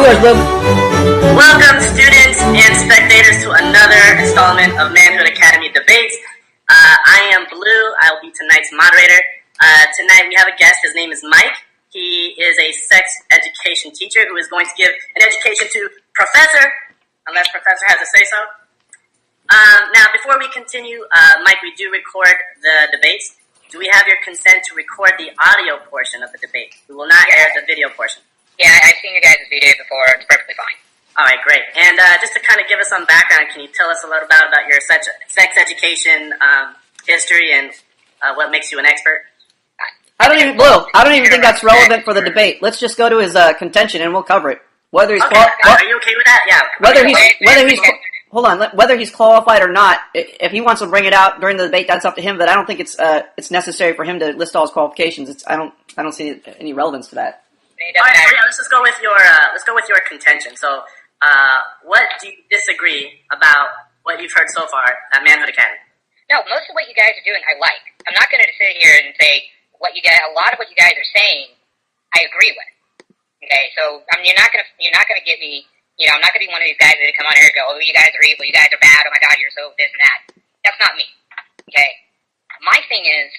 yours, Luke. Welcome, students and spectators, to another installment of Manhood Academy Debates. I am Blue. I will be tonight's moderator. Tonight we have a guest. His name is Mike. He is a sex education teacher who is going to give an education to Professor, unless Professor has a say-so. Now, before we continue, Mike, we do record the debates. Do we have your consent to record the audio portion of the debate? We will not air the video portion. Yeah, I've seen you guys' video before. It's perfectly fine. All right, great. And just to kind of give us some background, can you tell us a little about your sex education history and what makes you an expert? I don't even think that's relevant for the debate. Let's just go to his contention and we'll cover it. Whether he's are you okay with that? Yeah. Whether he's qualified or not, if he wants to bring it out during the debate, that's up to him. But I don't think it's necessary for him to list all his qualifications. I don't see any relevance to that. All right, let's just go with your contention. So, what do you disagree about what you've heard so far at Manhood Academy? No, most of what you guys are doing, I like. I'm not going to sit here and say a lot of what you guys are saying, I agree with. Okay, so you're not going to get me. I'm not going to be one of these guys that come on here and go, "Oh, you guys are evil. You guys are bad. Oh my God, you're so this and that." That's not me. Okay, my thing is,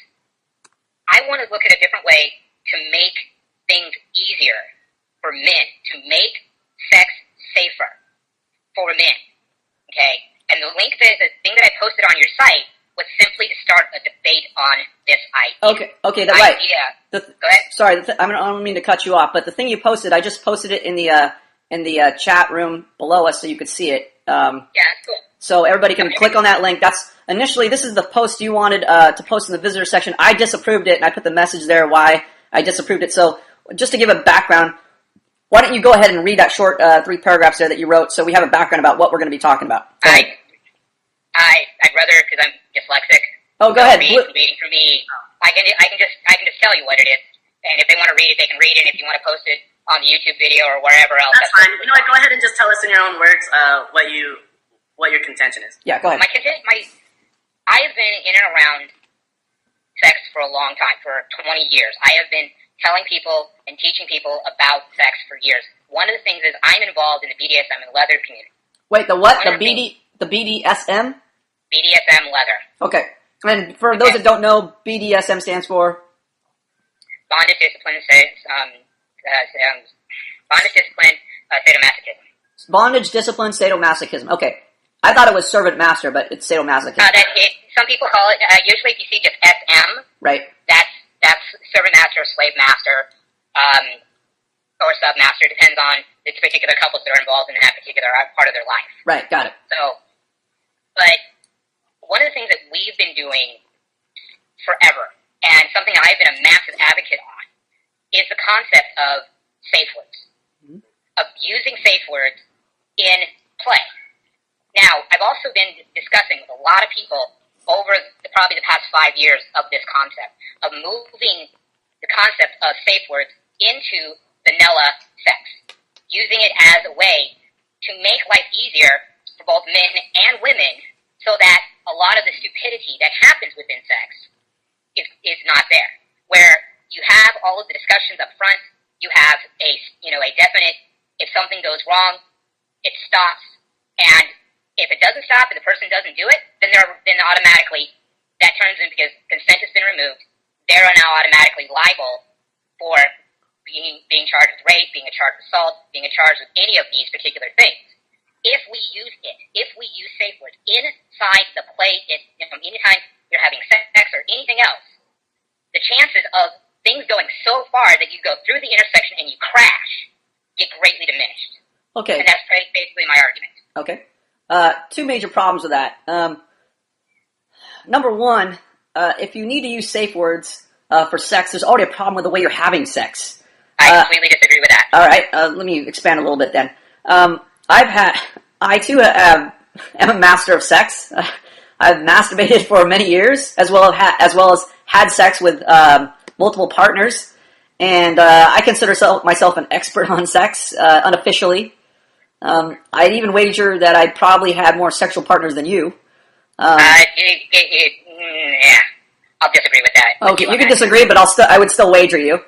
I want to look at a different way to make things easier for men, to make sex safer for men, okay? And the thing that I posted on your site was simply to start a debate on this idea. Okay, that's right. Go ahead. Sorry, I don't mean to cut you off, but the thing you posted, I just posted it in the chat room below us so you could see it. Yeah, that's cool. So everybody can click on that link. This is the post you wanted to post in the visitor section. I disapproved it, and I put the message there why I disapproved it. So just to give a background, why don't you go ahead and read that short 3 paragraphs there that you wrote so we have a background about what we're going to be talking about. I'd rather, because I'm dyslexic. Oh, go ahead. Reading for me, I can just tell you what it is, and if they want to read it, they can read it. If you want to post it on the YouTube video or wherever else, that's fine. You know what? Go ahead and just tell us in your own words what your contention is. Yeah, go ahead. I have been in and around sex for a long time, for 20 years. I have been telling people and teaching people about sex for years. One of the things is I'm involved in the BDSM and leather community. Wait, the what? The BDSM? BDSM leather. Okay. And for those that don't know, BDSM stands for? Bondage, discipline, sadomasochism. Bondage, discipline, sadomasochism. Okay. I thought it was servant master, but it's sadomasochism. Some people call it, usually if you see just SM, right. That's servant master, slave master, or submaster. Depends on the particular couples that are involved in that particular part of their life. Right, got it. So, but one of the things that we've been doing forever, and something I've been a massive advocate on, is the concept of safe words, of using safe words in play. Now, I've also been discussing with a lot of people over probably the past 5 years of this concept, of moving the concept of safe words into vanilla sex, using it as a way to make life easier for both men and women so that a lot of the stupidity that happens within sex is not there. Where you have all of the discussions up front, you have a definite, if something goes wrong, it stops, and if it doesn't stop and the person doesn't do it, then automatically that turns in, because consent has been removed, they're now automatically liable for being charged with rape, being charged with assault, being charged with any of these particular things. If we use safe words inside the play, anytime you're having sex or anything else, the chances of things going so far that you go through the intersection and you crash get greatly diminished. Okay. And that's basically my argument. Okay. 2 major problems with that. Number one, if you need to use safe words for sex, there's already a problem with the way you're having sex. I completely disagree with that. All right, let me expand a little bit then. I too am a master of sex. I've masturbated for many years, as well as had sex with multiple partners, and I consider myself an expert on sex unofficially. I'd even wager that I probably had more sexual partners than you. Yeah, I'll disagree with that. Okay, you can disagree, but I would still wager you.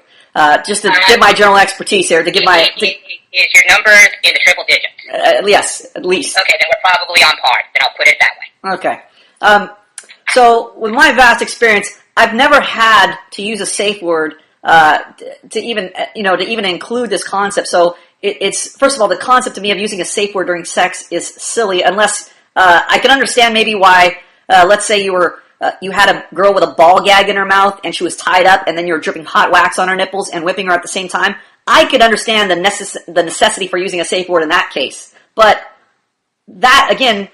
Just to give my general expertise here, to give my... Is your numbers in the triple digits? Yes, at least. Okay, then we're probably on par. Then I'll put it that way. Okay. So with my vast experience, I've never had to use a safe word to even include this concept. So it's first of all, the concept to me of using a safe word during sex is silly, unless I can understand maybe why. Let's say you had a girl with a ball gag in her mouth and she was tied up, and then you were dripping hot wax on her nipples and whipping her at the same time. I could understand the necessity for using a safe word in that case, but that again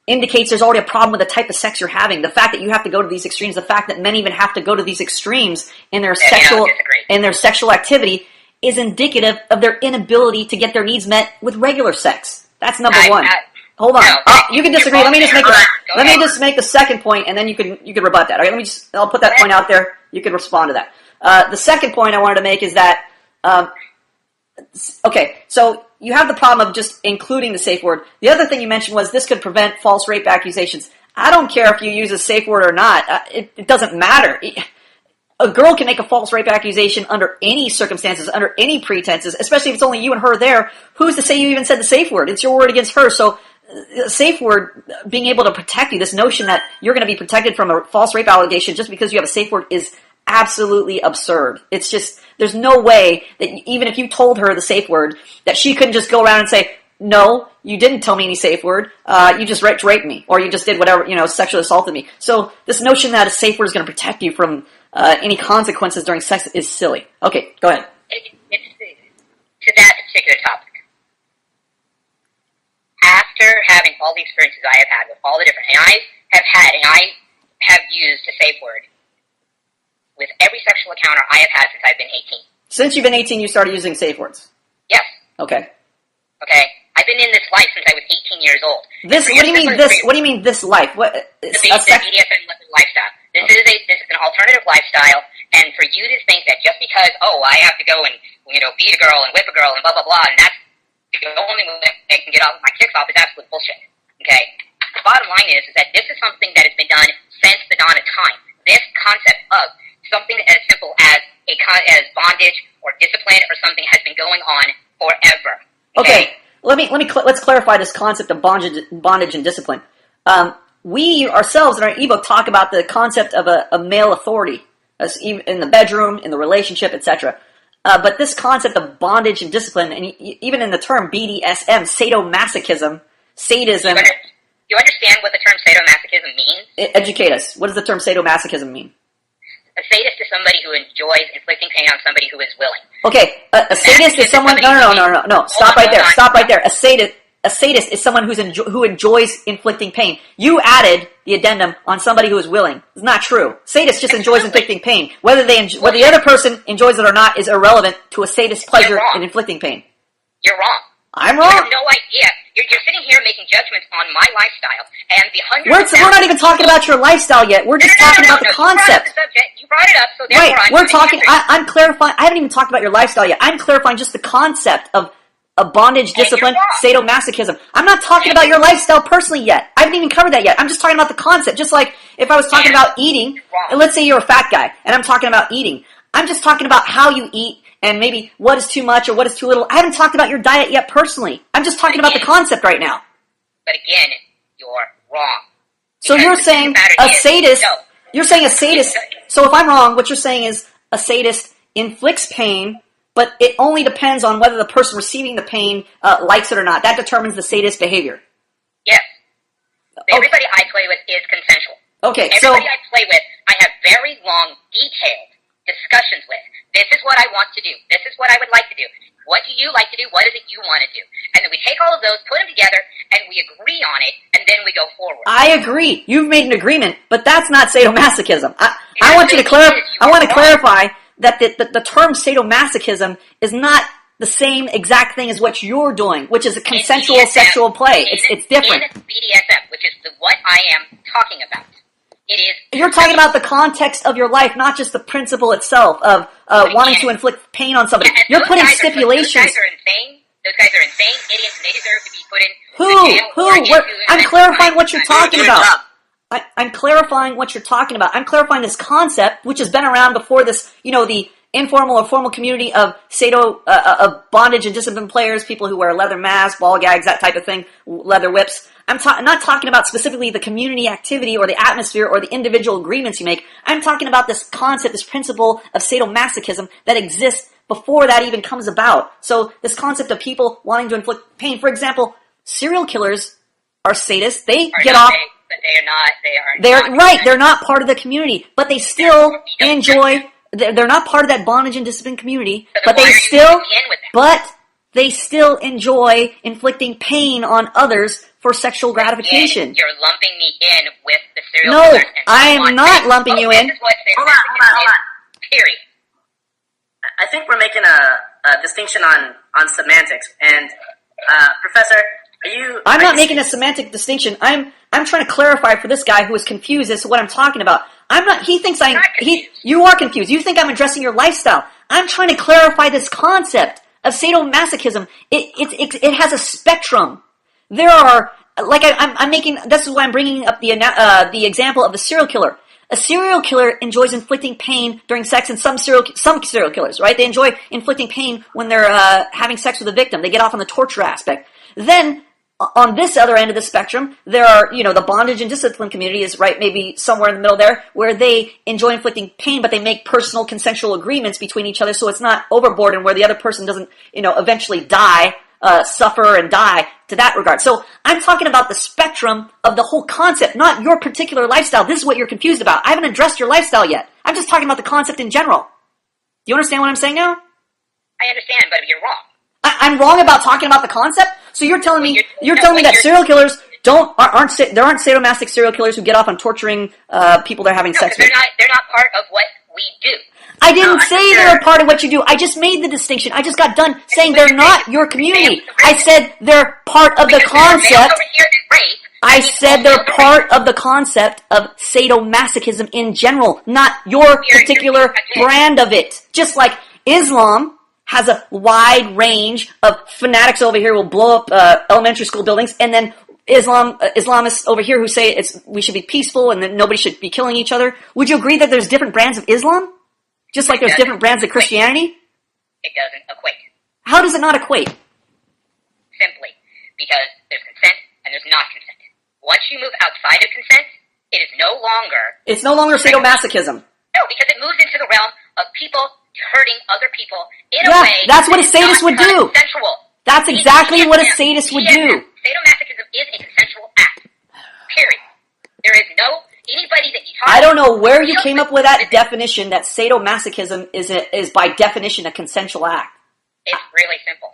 indicates there's already a problem with the type of sex you're having. The fact that you have to go to these extremes, the fact that men even have to go to these extremes in their sexual activity is indicative of their inability to get their needs met with regular sex. That's number one. Hold on. You can disagree. Let me just make the second point, and then you can rebut that. Okay, I'll put that point out there. You can respond to that. The second point I wanted to make is that okay, so you have the problem of just including the safe word. The other thing you mentioned was this could prevent false rape accusations. I don't care if you use a safe word or not. It doesn't matter. A girl can make a false rape accusation under any circumstances, under any pretenses, especially if it's only you and her there. Who's to say you even said the safe word? It's your word against her. So a safe word being able to protect you, this notion that you're going to be protected from a false rape allegation just because you have a safe word is absolutely absurd. It's just, there's no way that even if you told her the safe word, that she couldn't just go around and say, no, you didn't tell me any safe word, you just raped me, or you just did whatever, sexually assaulted me. So this notion that a safe word is going to protect you from any consequences during sex is silly. Okay, go ahead. To that particular topic, after having all the experiences I have had with all the different, and I have used a safe word with every sexual encounter I have had since I've been 18. Since you've been 18, you started using safe words? Yes. Okay. Okay. I've been in this life since I was 18 years old. What do you mean this? What do you mean this life? What? The BDSM lifestyle. This is an alternative lifestyle, and for you to think that just because I have to go and beat a girl and whip a girl and blah blah blah, and that's the only way I can get off my kicks off is absolute bullshit. Okay. The bottom line is that this is something that has been done since the dawn of time. This concept of something as simple as bondage or discipline or something has been going on forever. Okay. Let's clarify this concept of bondage and discipline. We ourselves in our ebook talk about the concept of a male authority in the bedroom, in the relationship, etc. But this concept of bondage and discipline, and even in the term BDSM, sadomasochism, sadism. You understand what the term sadomasochism means? Educate us. What does the term sadomasochism mean? A sadist is somebody who enjoys inflicting pain on somebody who is willing. Okay, a sadist is someone. No. Stop right there. A sadist is someone who enjoys inflicting pain. You added the addendum on somebody who is willing. It's not true. Sadist just enjoys inflicting pain. Whether the other person enjoys it or not is irrelevant to a sadist's pleasure in inflicting pain. You're wrong. I'm wrong. You have no idea. You're sitting here making judgments on my lifestyle and the hundreds. We're not even talking about your lifestyle yet. We're just talking about the concept. You brought it up, so therefore we're talking. I'm clarifying. I haven't even talked about your lifestyle yet. I'm clarifying just the concept of bondage, discipline, sadomasochism. I'm not talking about your lifestyle personally yet. I haven't even covered that yet. I'm just talking about the concept. Just like if I was talking about eating, and let's say you're a fat guy, and I'm talking about eating. I'm just talking about how you eat, and maybe what is too much or what is too little. I haven't talked about your diet yet personally. I'm just talking about the concept right now. But again, you're wrong. So you're saying a sadist, you're saying a sadist, so if I'm wrong, what you're saying is a sadist inflicts pain, but it only depends on whether the person receiving the pain likes it or not. That determines the sadist behavior. Yes. Everybody I play with is consensual. Okay, Everybody I play with, I have very long, detailed discussions with. This is what I want to do. This is what I would like to do. What do you like to do? What is it you want to do? And then we take all of those, put them together, and we agree on it, and then we go forward. I agree. You've made an agreement, but that's not sadomasochism. I want you to clarify. I want to clarify that the term sadomasochism is not the same exact thing as what you're doing, which is a consensual BDSM, sexual play. It's different. In BDSM, which is what I am talking about. It is. You're talking about the context of your life, not just the principle itself of wanting to inflict pain on somebody. You're putting stipulations. Those guys are insane. Those guys are insane idiots, and they deserve to be put in jail. I'm clarifying what you're talking about. I'm clarifying what you're talking about. I'm clarifying this concept, which has been around before this, the informal or formal community of of bondage and discipline players, people who wear leather masks, ball gags, that type of thing, leather whips. I'm not talking about specifically the community activity or the atmosphere or the individual agreements you make. I'm talking about this concept, this principle of sadomasochism that exists before that even comes about. So this concept of people wanting to inflict pain. For example, serial killers are sadists. They get off. But they are not. They're right. They're not part of the community, but they still enjoy. They're not part of that bondage and discipline community, but they still enjoy inflicting pain on others for sexual gratification. You're lumping me in with the serial No, killers. I am not lumping you in. Hold on. Period. I think we're making a distinction on semantics. And Professor, I'm not making a semantic distinction. I'm trying to clarify for this guy who is confused as to what I'm talking about. You are confused. You think I'm addressing your lifestyle. I'm trying to clarify this concept of sadomasochism. It has a spectrum. There are, this is why I'm bringing up the example of the serial killer. A serial killer enjoys inflicting pain during sex, and some serial killers, right? They enjoy inflicting pain when they're having sex with a victim. They get off on the torture aspect. Then, on this other end of the spectrum, there are, the bondage and discipline community is right, maybe somewhere in the middle there, where they enjoy inflicting pain, but they make personal consensual agreements between each other, so it's not overboard, and where the other person doesn't, eventually die, suffer and die to that regard. So I'm talking about the spectrum of the whole concept, not your particular lifestyle. This is what you're confused about. I haven't addressed your lifestyle yet. I'm just talking about the concept in general. Do you understand what I'm saying now? I understand, but you're wrong. I'm wrong about talking about the concept? So you're telling me that serial killers aren't sadomasochistic serial killers who get off on torturing people they're having sex with? They're not part of what we do. I didn't say they're a part of what you do. I just made the distinction. I just got done saying they're not your community. I said they're part of the concept. I said they're part of the concept of sadomasochism in general, not your particular brand of it. Just like Islam has a wide range of fanatics over here who will blow up elementary school buildings, and then Islamists over here who say we should be peaceful and that nobody should be killing each other. Would you agree that there's different brands of Islam? Just like there's different brands of Christianity? It doesn't equate. How does it not equate? Simply because there's consent and there's not consent. Once you move outside of consent, it is no longer... It's no longer sadomasochism. No, because it moves into the realm of people hurting other people in a way... that's what a sadist would do. Consensual. That's exactly what a sadist would do. Sadomasochism is a consensual act. Period. There is no... Anybody that you talk I don't know where you came up with that definition that sadomasochism is by definition a consensual act. It's really simple.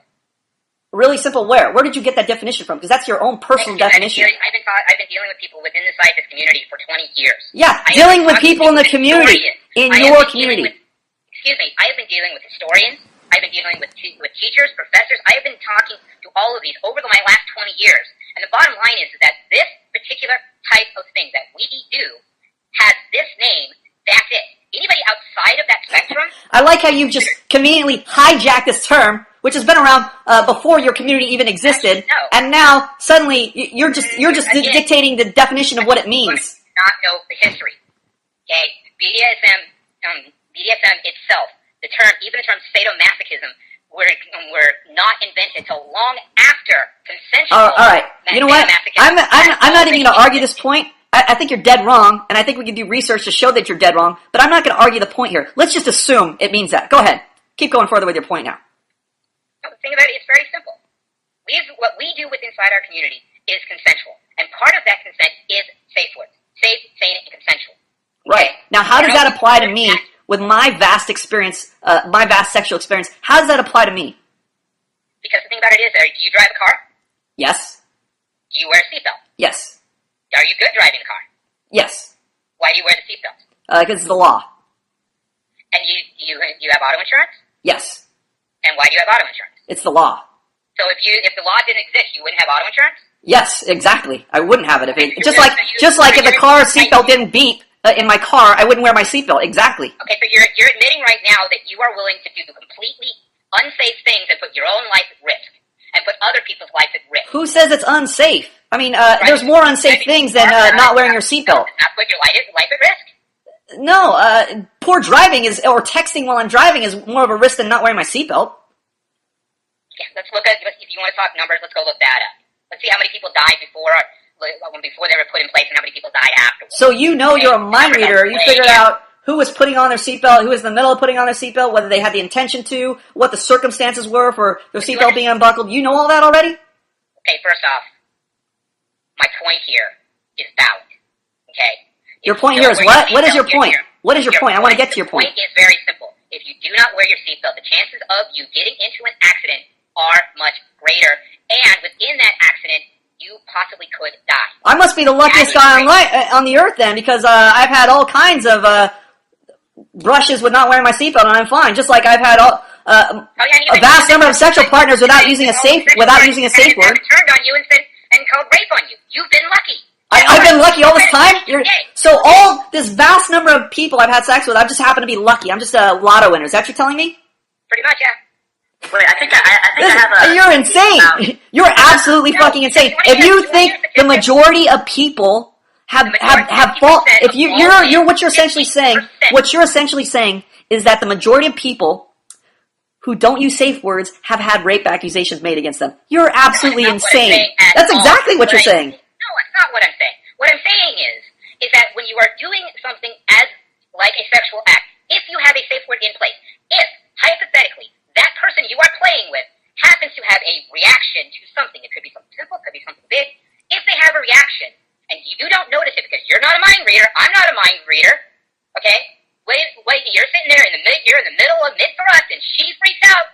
Really simple where? Where did you get that definition from? Because that's your own personal definition. I've been dealing with people within the scientist community for 20 years. Yeah, dealing with people in the community. In your community. I have been dealing with historians. I've been dealing with teachers, professors. I have been talking to all of these over my last 20 years. And the bottom line is that this particular type of thing that we do has this name, that's it. Anybody outside of that spectrum... I like how you just conveniently hijacked this term, which has been around before your community even existed, and now suddenly you're just dictating the definition of what it means. Not know the history. Okay? BDSM itself, the term sadomasochism, were not invented until long after consensual. All right. You know what? I'm not even going to argue this point. I think you're dead wrong, and I think we can do research to show that you're dead wrong, but I'm not going to argue the point here. Let's just assume it means that. Go ahead. Keep going further with your point now. No, the thing about it is very simple. What we do inside our community is consensual, and part of that consent is safe words. Safe, sane, and consensual. Okay? Right. Now, how does that apply to me with my vast experience, my vast sexual experience? How does that apply to me? Because the thing about it is, do you drive a car? Yes. Do you wear a seatbelt? Yes. Are you good driving a car? Yes. Why do you wear the seatbelt? Because it's the law. And you have auto insurance? Yes. And why do you have auto insurance? It's the law. So if the law didn't exist, you wouldn't have auto insurance? Yes, exactly. I wouldn't have it if it just like if the car seatbelt didn't beep in my car, I wouldn't wear my seatbelt. Exactly. Okay, so you're admitting right now that you are willing to do completely unsafe things and put your own life at risk and put other people's lives at risk. Who says it's unsafe? I mean, there's more unsafe things than not wearing your seatbelt. Not put your life at risk? No, poor driving or texting while I'm driving is more of a risk than not wearing my seatbelt. Yeah, let's look at, if you want to talk numbers, let's go look that up. Let's see how many people died before they were put in place and how many people died afterwards. So you know you're a mind reader. You figured out who was putting on their seatbelt, who was in the middle of putting on their seatbelt, whether they had the intention to, what the circumstances were for their seatbelt being unbuckled. You know all that already? Okay, first off, my point here is valid. Okay? Your point here is what? What is your point? What is your point? I want to get to your point. The point is very simple. If you do not wear your seatbelt, the chances of you getting into an accident are much greater. And within that accident, you possibly could die. I must be the luckiest guy on the earth then, because I've had all kinds of brushes with not wearing my seatbelt, and I'm fine. Just like I've had a vast number of sexual partners without using a safe word. Turned on you and called rape on you. You've been lucky. I've been lucky all this time? So all this vast number of people I've had sex with, I've just happened to be lucky. I'm just a lotto winner. Is that what you're telling me? Pretty much, yeah. Wait, I think I have a... You're insane. You're absolutely fucking insane. If you think the majority of people have fault, if you're what you're essentially saying is that the majority of people who don't use safe words have had rape accusations made against them. You're absolutely insane. That's exactly what you're saying. No, that's not what I'm saying. What I'm saying is that when you are doing something as like a sexual act, if you have a safe word in place, if, hypothetically, that person you are playing with happens to have a reaction to something, it could be something simple, it could be something big, if they have a reaction, and you don't notice it because you're not a mind reader, I'm not a mind reader, okay? Wait, you're sitting there you're in the middle of mid-thrust, and she freaks out,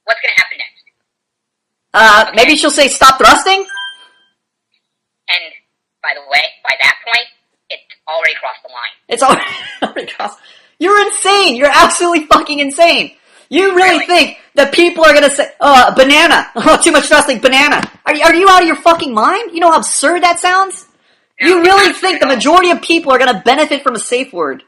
what's going to happen next? Okay. Maybe she'll say, stop thrusting? And, by the way, by that point, it's already crossed the line. It's already crossed. You're insane. You're absolutely fucking insane. You really think that people are going to say, banana. Oh, too much thrusting, banana. Are you out of your fucking mind? You know how absurd that sounds? No, you really think the majority of people are going to benefit from a safe word?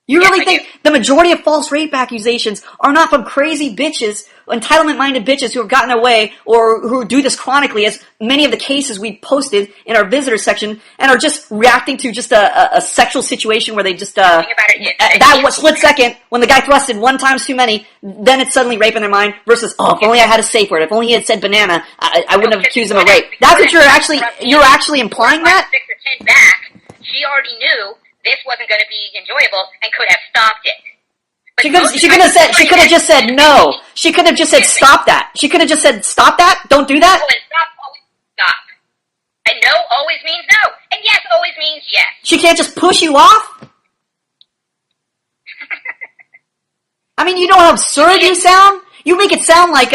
You really think the majority of false rape accusations are not from crazy bitches, entitlement-minded bitches who have gotten away or who do this chronically, as many of the cases we posted in our visitor section, and are just reacting to just a sexual situation where they just, that split second, when the guy thrusted one times too many, then it's suddenly rape in their mind, versus, if only I had a safe word, if only he had said banana, I wouldn't have accused him of rape. That's what you're actually implying that? 6 or 10 back, she already knew this wasn't going to be enjoyable and could have stopped it. She could have just said no. She could have just said stop that. She could have just said stop that. Don't do that. No, and stop. And no always means no. And yes always means yes. She can't just push you off? I mean, you know how absurd you sound? You make it sound like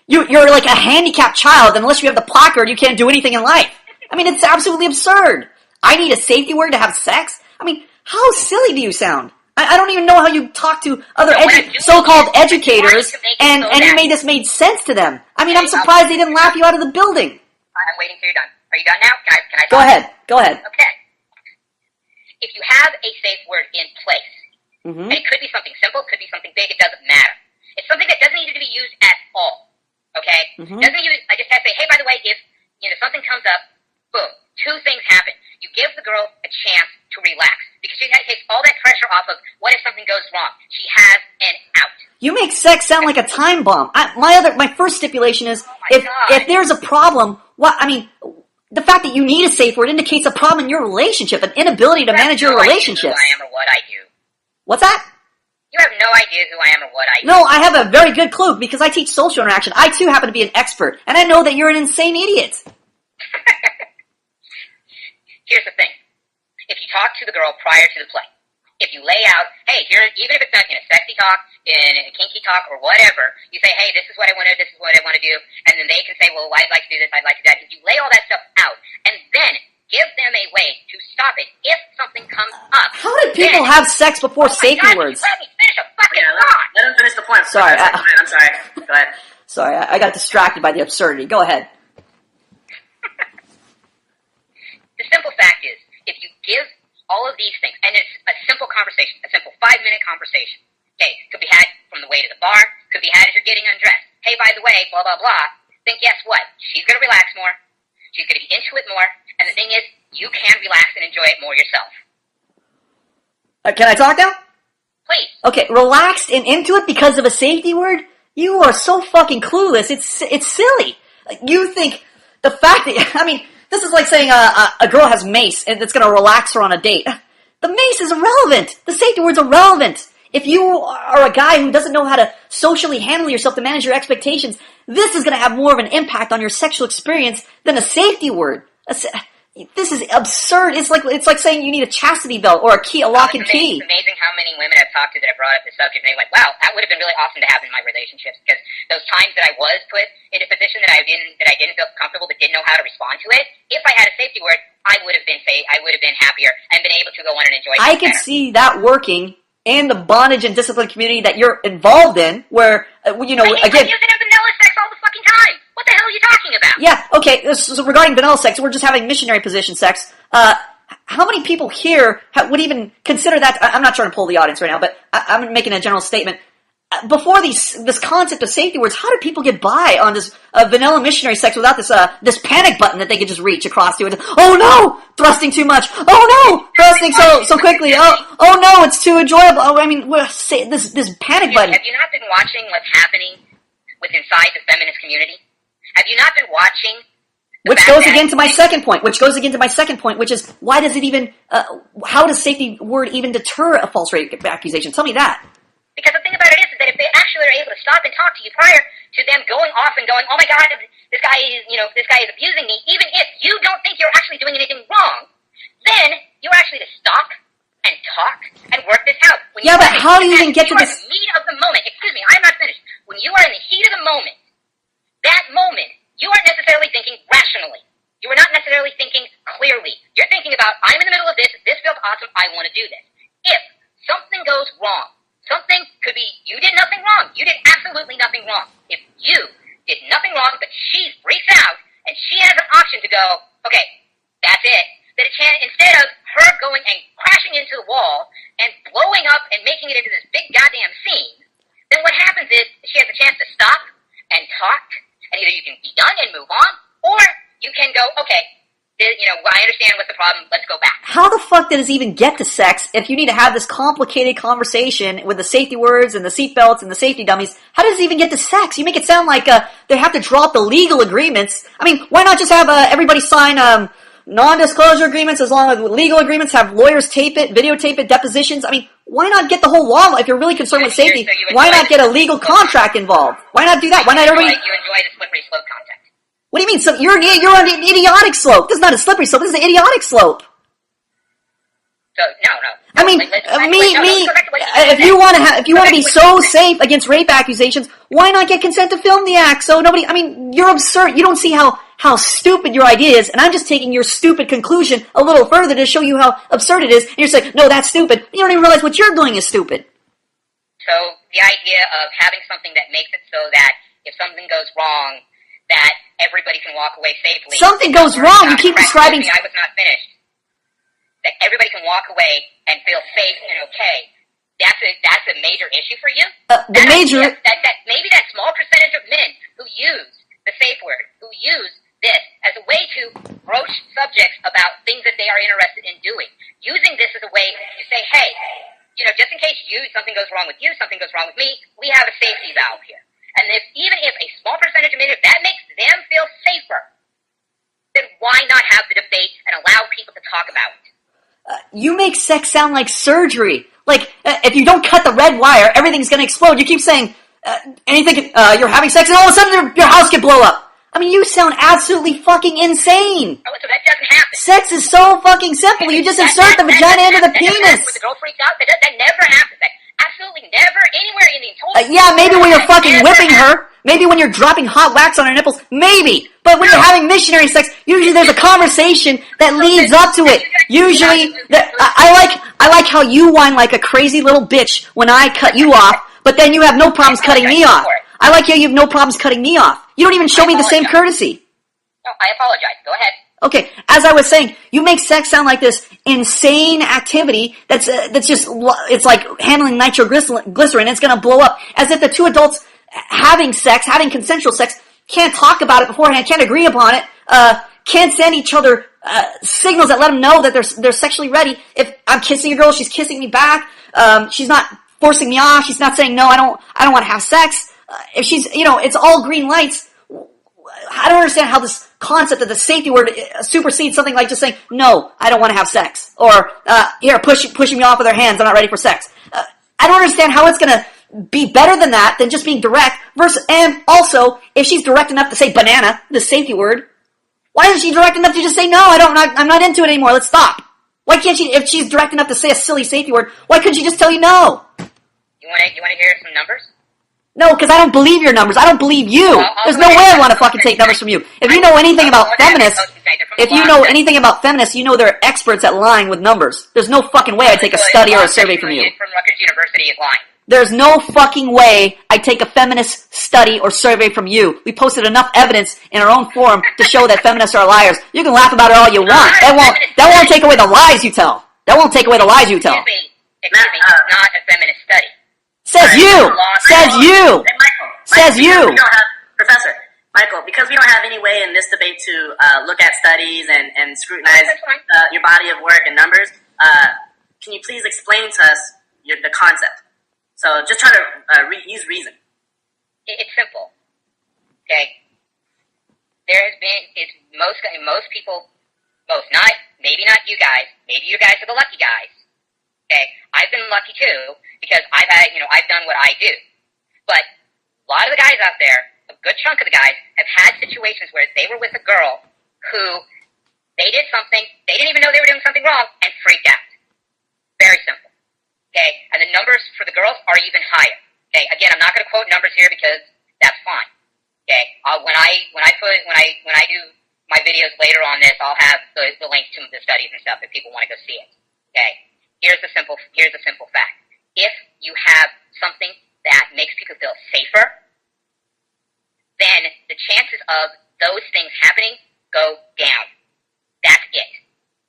you're like a handicapped child, and unless you have the placard, you can't do anything in life. I mean, it's absolutely absurd. I need a safety word to have sex? I mean, how silly do you sound? I don't even know how you talk to other so-called educators, and you made sense to them. I mean, I'm surprised they didn't laugh you out of the building. I'm waiting till you're done. Are you done now? Can I Go ahead. Okay. If you have a safe word in place, and it could be something simple, it could be something big, it doesn't matter. It's something that doesn't need to be used at all. Okay? I just have to say, hey, by the way, if something comes up, boom, 2 things happen. You give the girl a chance to relax, because she takes all that pressure off of what if something goes wrong. She has an out. You make sex sound like a time bomb. My first stipulation is if there's a problem, the fact that you need a safe word indicates a problem in your relationship, an inability to manage your relationship. You have no idea who I am or what I do. What's that? You have no idea who I am or what I do. No, I have a very good clue because I teach social interaction. I too happen to be an expert, and I know that you're an insane idiot. Here's the thing. If you talk to the girl prior to the play, if you lay out, hey, even if it's not in a sexy talk, in a kinky talk, or whatever, you say, hey, this is what I want to do, and then they can say, well, I'd like to do this, I'd like to do that. If you lay all that stuff out, and then give them a way to stop it if something comes up. How did people have sex before safety words? Let me finish a fucking thought. Let him finish the point. Sorry. I'm sorry. Go ahead. Sorry, I got distracted by the absurdity. Go ahead. The simple fact is, if you give all of these things, and it's a simple conversation, a simple 5-minute conversation, okay, could be had from the way to the bar, could be had as you're getting undressed. Hey, by the way, blah, blah, blah, then guess what? She's going to relax more, she's going to be into it more, and the thing is, you can relax and enjoy it more yourself. Can I talk now? Please. Okay, relaxed and into it because of a safety word? You are so fucking clueless. It's silly. You think the fact that, I mean, this is like saying a girl has mace and it's gonna relax her on a date. The mace is irrelevant. The safety word's irrelevant. If you are a guy who doesn't know how to socially handle yourself to manage your expectations, this is gonna have more of an impact on your sexual experience than a safety word. This is absurd. It's like saying you need a chastity belt or a lock and key. It's amazing how many women I've talked to that have brought up the subject and they went, wow, that would have been really awesome to have in my relationships, because those times that I was put in a position that I didn't feel comfortable, that didn't know how to respond to it, if I had a safety word, I would have been happier and been able to go on and enjoy it. I could see that working in the bondage and discipline community that you're involved in, where, I use it as vanilla sex all the fucking time. What the hell are you talking about? Yeah, okay, so regarding vanilla sex, we're just having missionary position sex. How many people here would even consider that? I'm not trying to pull the audience right now, but I'm making a general statement. Before this concept of safety words, how did people get by on this vanilla missionary sex without this panic button that they could just reach across to? Oh no, thrusting too much. Oh no, thrusting so quickly. Oh no, it's too enjoyable. Oh, I mean, this panic button. Have you not been watching what's happening inside the feminist community? Have you not been watching? Which goes again to my second point, which is, why does it even, how does safety word even deter a false rape accusation? Tell me that. Because the thing about it is that if they actually are able to stop and talk to you prior to them going off and going, oh my God, this guy is abusing me, even if you don't think you're actually doing anything wrong, then you're actually to stop and talk and work this out. But how do you even get to this? In the heat of the moment, excuse me, I'm not finished. When you are in the heat of the moment, that moment, you aren't necessarily thinking rationally. You are not necessarily thinking clearly. You're thinking about, I'm in the middle of this feels awesome, I want to do this. If something goes wrong, something could be, you did nothing wrong. You did absolutely nothing wrong. If you did nothing wrong, but she freaks out, and she has an option to go, okay, that's it. That instead of her going and crashing into the wall and blowing up and making it into this big goddamn scene, then what happens is she has a chance to stop and talk, and either you can be done and move on, or you can go, okay, I understand what's the problem, let's go back. How the fuck did it even get to sex if you need to have this complicated conversation with the safety words and the seatbelts and the safety dummies? How does it even get to sex? You make it sound like they have to drop the legal agreements. I mean, why not just have everybody sign non-disclosure agreements as long as legal agreements, have lawyers tape it, videotape it, depositions? I mean, why not get the whole law? If you're really concerned with safety, why not get a legal contract involved? Why not do that? Why not everybody... You enjoy the slippery slope concept. What do you mean? So you're on an idiotic slope. This is not a slippery slope. This is an idiotic slope. So no. I mean, if you want to be so safe against rape accusations, why not get consent to film the act? So nobody. I mean, you're absurd. You don't see how stupid your idea is, and I'm just taking your stupid conclusion a little further to show you how absurd it is. And you're saying, no, that's stupid. You don't even realize what you're doing is stupid. So the idea of having something that makes it so that if something goes wrong, that everybody can walk away safely. Something goes wrong. You keep describing... I was not finished. That everybody can walk away and feel safe and okay. That's a major issue for you? That maybe that small percentage of men who use the safe word, who use this as a way to broach subjects about things that they are interested in doing. Using this as a way to say, hey, just in case something goes wrong with you, something goes wrong with me, we have a safety valve here. And even if a small percentage of men, if that makes them feel safer, then why not have the debate and allow people to talk about it? You make sex sound like surgery. Like, if you don't cut the red wire, everything's going to explode. You keep saying, anything, you're having sex, and all of a sudden your house could blow up. I mean, you sound absolutely fucking insane. Oh, so that doesn't happen. Sex is so fucking simple. You just insert the vagina into the penis. When the girl freaks out, that never happens. That absolutely never, anywhere in the entire... yeah, maybe when you're fucking whipping her. Maybe when you're dropping hot wax on her nipples. Maybe. But when you're having missionary sex, usually there's a conversation that leads up to it. Usually, I like how you whine like a crazy little bitch when I cut you off, but then you have no problems cutting me off. I like how you have no problems cutting me off. You don't even show me the same courtesy. No, I apologize. Go ahead. Okay, as I was saying, you make sex sound like this insane activity that's just, it's like handling nitroglycerin, it's gonna blow up. As if the two adults having consensual sex, can't talk about it beforehand, can't agree upon it, can't send each other signals that let them know that they're sexually ready. If I'm kissing a girl, she's kissing me back. She's not forcing me off. She's not saying, no, I don't want to have sex. If she's, it's all green lights. I don't understand how this concept of the safety word supersedes something like just saying, no, I don't want to have sex. Or, pushing me off with her hands, I'm not ready for sex. I don't understand how it's gonna be better than that, than just being direct, and also, if she's direct enough to say banana, the safety word, why isn't she direct enough to just say, no, I'm not into it anymore, let's stop? Why can't she, if she's direct enough to say a silly safety word, why couldn't she just tell you no? You want to hear some numbers? No, because I don't believe your numbers. I don't believe you. There's no way I want to fucking take numbers from you. If you know anything about feminists, you know they're experts at lying with numbers. There's no fucking way I'd take a study or a survey from you. From Rutgers University is lying. There's no fucking way I'd take a feminist study or survey from you. We posted enough evidence in our own forum to show that feminists are liars. You can laugh about it all you want. That won't take away the lies you tell. That won't take away the lies you tell. Excuse me, it's not a feminist study. Says you! Professor Michael, because we don't have any way in this debate to look at studies and scrutinize your body of work and numbers, can you please explain to us the concept? So just try to use reason. It's simple. Okay? There has been, most people, maybe not you guys, maybe you guys are the lucky guys. Okay? I've been lucky too, because I've done what I do. But a lot of the guys out there, a good chunk of the guys, have had situations where they were with a girl who they did something, they didn't even know they were doing something wrong, and freaked out. Very simple. Okay? And the numbers for the girls are even higher. Okay? Again, I'm not going to quote numbers here because that's fine. Okay? When I do my videos later on this, I'll have the links to the studies and stuff if people want to go see it. Okay? Here's the simple fact. If you have something that makes people feel safer, then the chances of those things happening go down. That's it.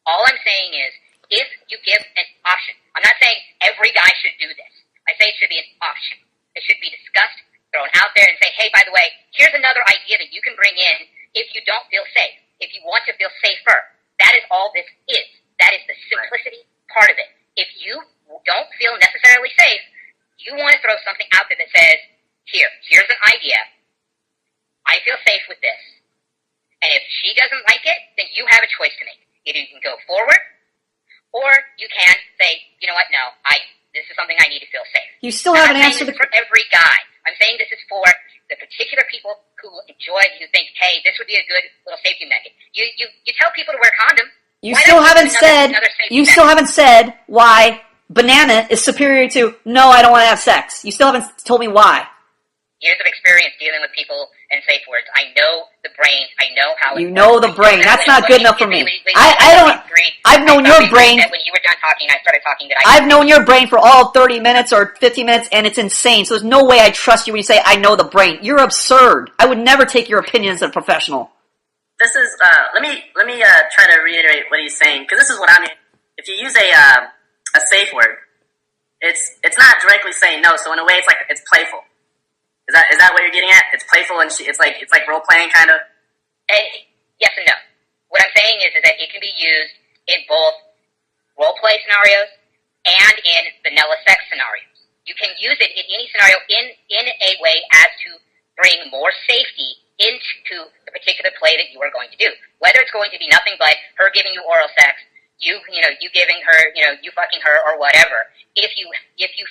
All I'm saying is, if you give an option, I'm not saying every guy should do this. I say it should be an option. It should be discussed, thrown out there, and say, hey, by the way, here's another idea that you can bring in if you don't feel safe, if you want to feel safer. That is all this is. That is the simplicity part of it. If you don't feel necessarily safe, you want to throw something out there that says, here's an idea. I feel safe with this. And if she doesn't like it, then you have a choice to make. Either you can go forward, or you can say, you know what, no, this is something I need to feel safe. You still haven't answered for every guy. I'm saying this is for the particular people who enjoy, who think, hey, this would be a good little safety mechanism. You tell people to wear condoms. You still haven't said why banana is superior to no, I don't want to have sex. You still haven't told me why. Years of experience dealing with people and safe words. I know the brain. I know how it works. You know the brain. That's not good enough for me. I've known your brain. When you were done talking, I started talking. I've known your brain for all 30 minutes or 15 minutes, and it's insane. So there's no way I trust you when you say, I know the brain. You're absurd. I would never take your opinion as a professional. This is, let me try to reiterate what he's saying, because this is what I mean. If you use a safe word, it's not directly saying no, so in a way it's playful. Is that what you're getting at? It's playful and it's like role playing kind of. Yes and no. What I'm saying is that it can be used in both role play scenarios and in vanilla sex scenarios. You can use it in any scenario in a way as to bring more safety into the particular play that you are going to do. Whether it's going to be nothing but her giving you oral sex, you giving her, you fucking her or whatever. If you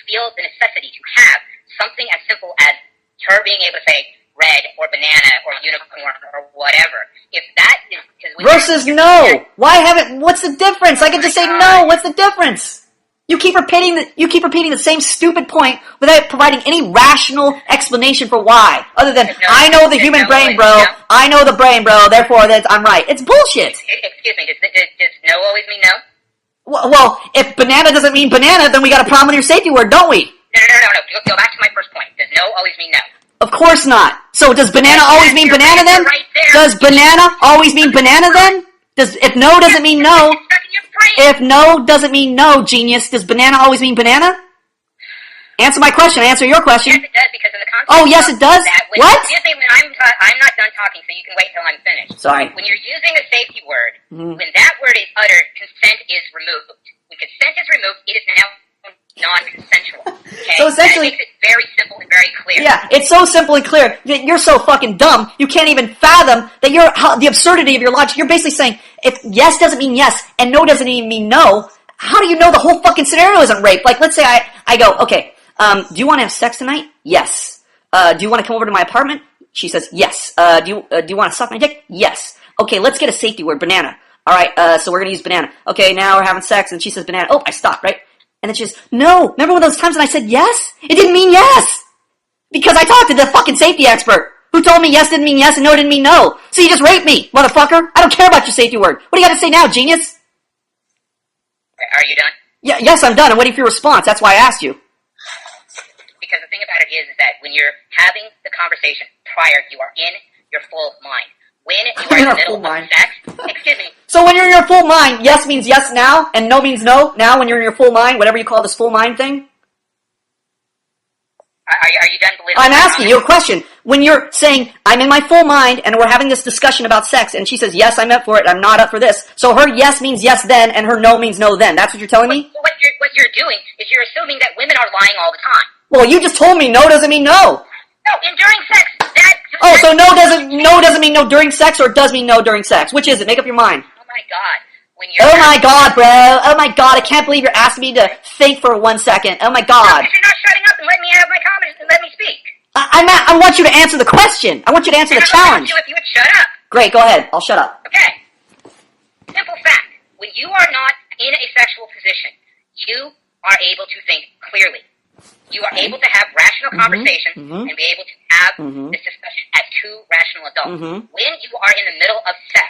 feel the necessity to have something as simple as her being able to say red or banana or unicorn or whatever. If that is versus no. What's the difference? I could just say no. What's the difference? You keep repeating the same stupid point without providing any rational explanation for why. Other than I know the human brain, bro. I know the brain, bro. Therefore, I'm right. It's bullshit. Excuse me. Does no always mean no? Well, if banana doesn't mean banana, then we got a problem with your safety word, don't we? No. Go back to my first point. Does no always mean no? Of course not. So does banana always mean banana then? Right does banana always mean banana then? If no doesn't mean no? If no doesn't mean no, genius, does banana always mean banana? Answer my question. Answer your question. Yes, it does, because in the context Oh, yes, it does? What? I'm not done talking, so you can wait till I'm finished. Sorry. When you're using a safety word, when that word is uttered, consent is removed. When consent is removed, it is now non-consensual. Okay? So essentially, that makes it very simple and very clear. Yeah, it's so simple and clear. You're so fucking dumb. You can't even fathom that the absurdity of your logic. You're basically saying, if yes doesn't mean yes, and no doesn't even mean no, how do you know the whole fucking scenario isn't rape? Like, let's say I go, okay, do you want to have sex tonight? Yes. Do you want to come over to my apartment? She says, yes. Do you want to suck my dick? Yes. Okay, let's get a safety word, banana. Alright, so we're gonna use banana. Okay, now we're having sex, and she says banana. Oh, I stopped, right? And then she says, no. Remember one of those times when I said yes? It didn't mean yes! Because I talked to the fucking safety expert, who told me yes didn't mean yes and no didn't mean no. So you just raped me, motherfucker. I don't care about your safety word. What do you got to say now, genius? Are you done? Yeah, yes, I'm done. I'm waiting for your response. That's why I asked you. Because the thing about it is that when you're having the conversation prior, you are in your full mind. When you are in the middle of sex, excuse me. So when you're in your full mind, yes means yes now, and no means no now when you're in your full mind, whatever you call this full mind thing? Are you done believing? I'm asking you a question. When you're saying, I'm in my full mind, and we're having this discussion about sex, and she says, yes, I'm up for it, I'm not up for this. So her yes means yes then, and her no means no then. That's what you're telling me? What you're doing is you're assuming that women are lying all the time. Well, you just told me no doesn't mean no. No, and during sex, so no doesn't mean no during sex, or it does mean no during sex? Which is it? Make up your mind. Oh my god. Oh my god, bro. Oh my god, I can't believe you're asking me to think for 1 second. Oh my god. No, because you're not shutting up and letting me have my comments and let me speak. I want you to answer the question. I want you to answer the challenge. If you would shut up. Great, go ahead. I'll shut up. Okay. Simple fact. When you are not in a sexual position, you are able to think clearly. You are able to have rational conversation and be able to have this discussion as two rational adults. When you are in the middle of sex,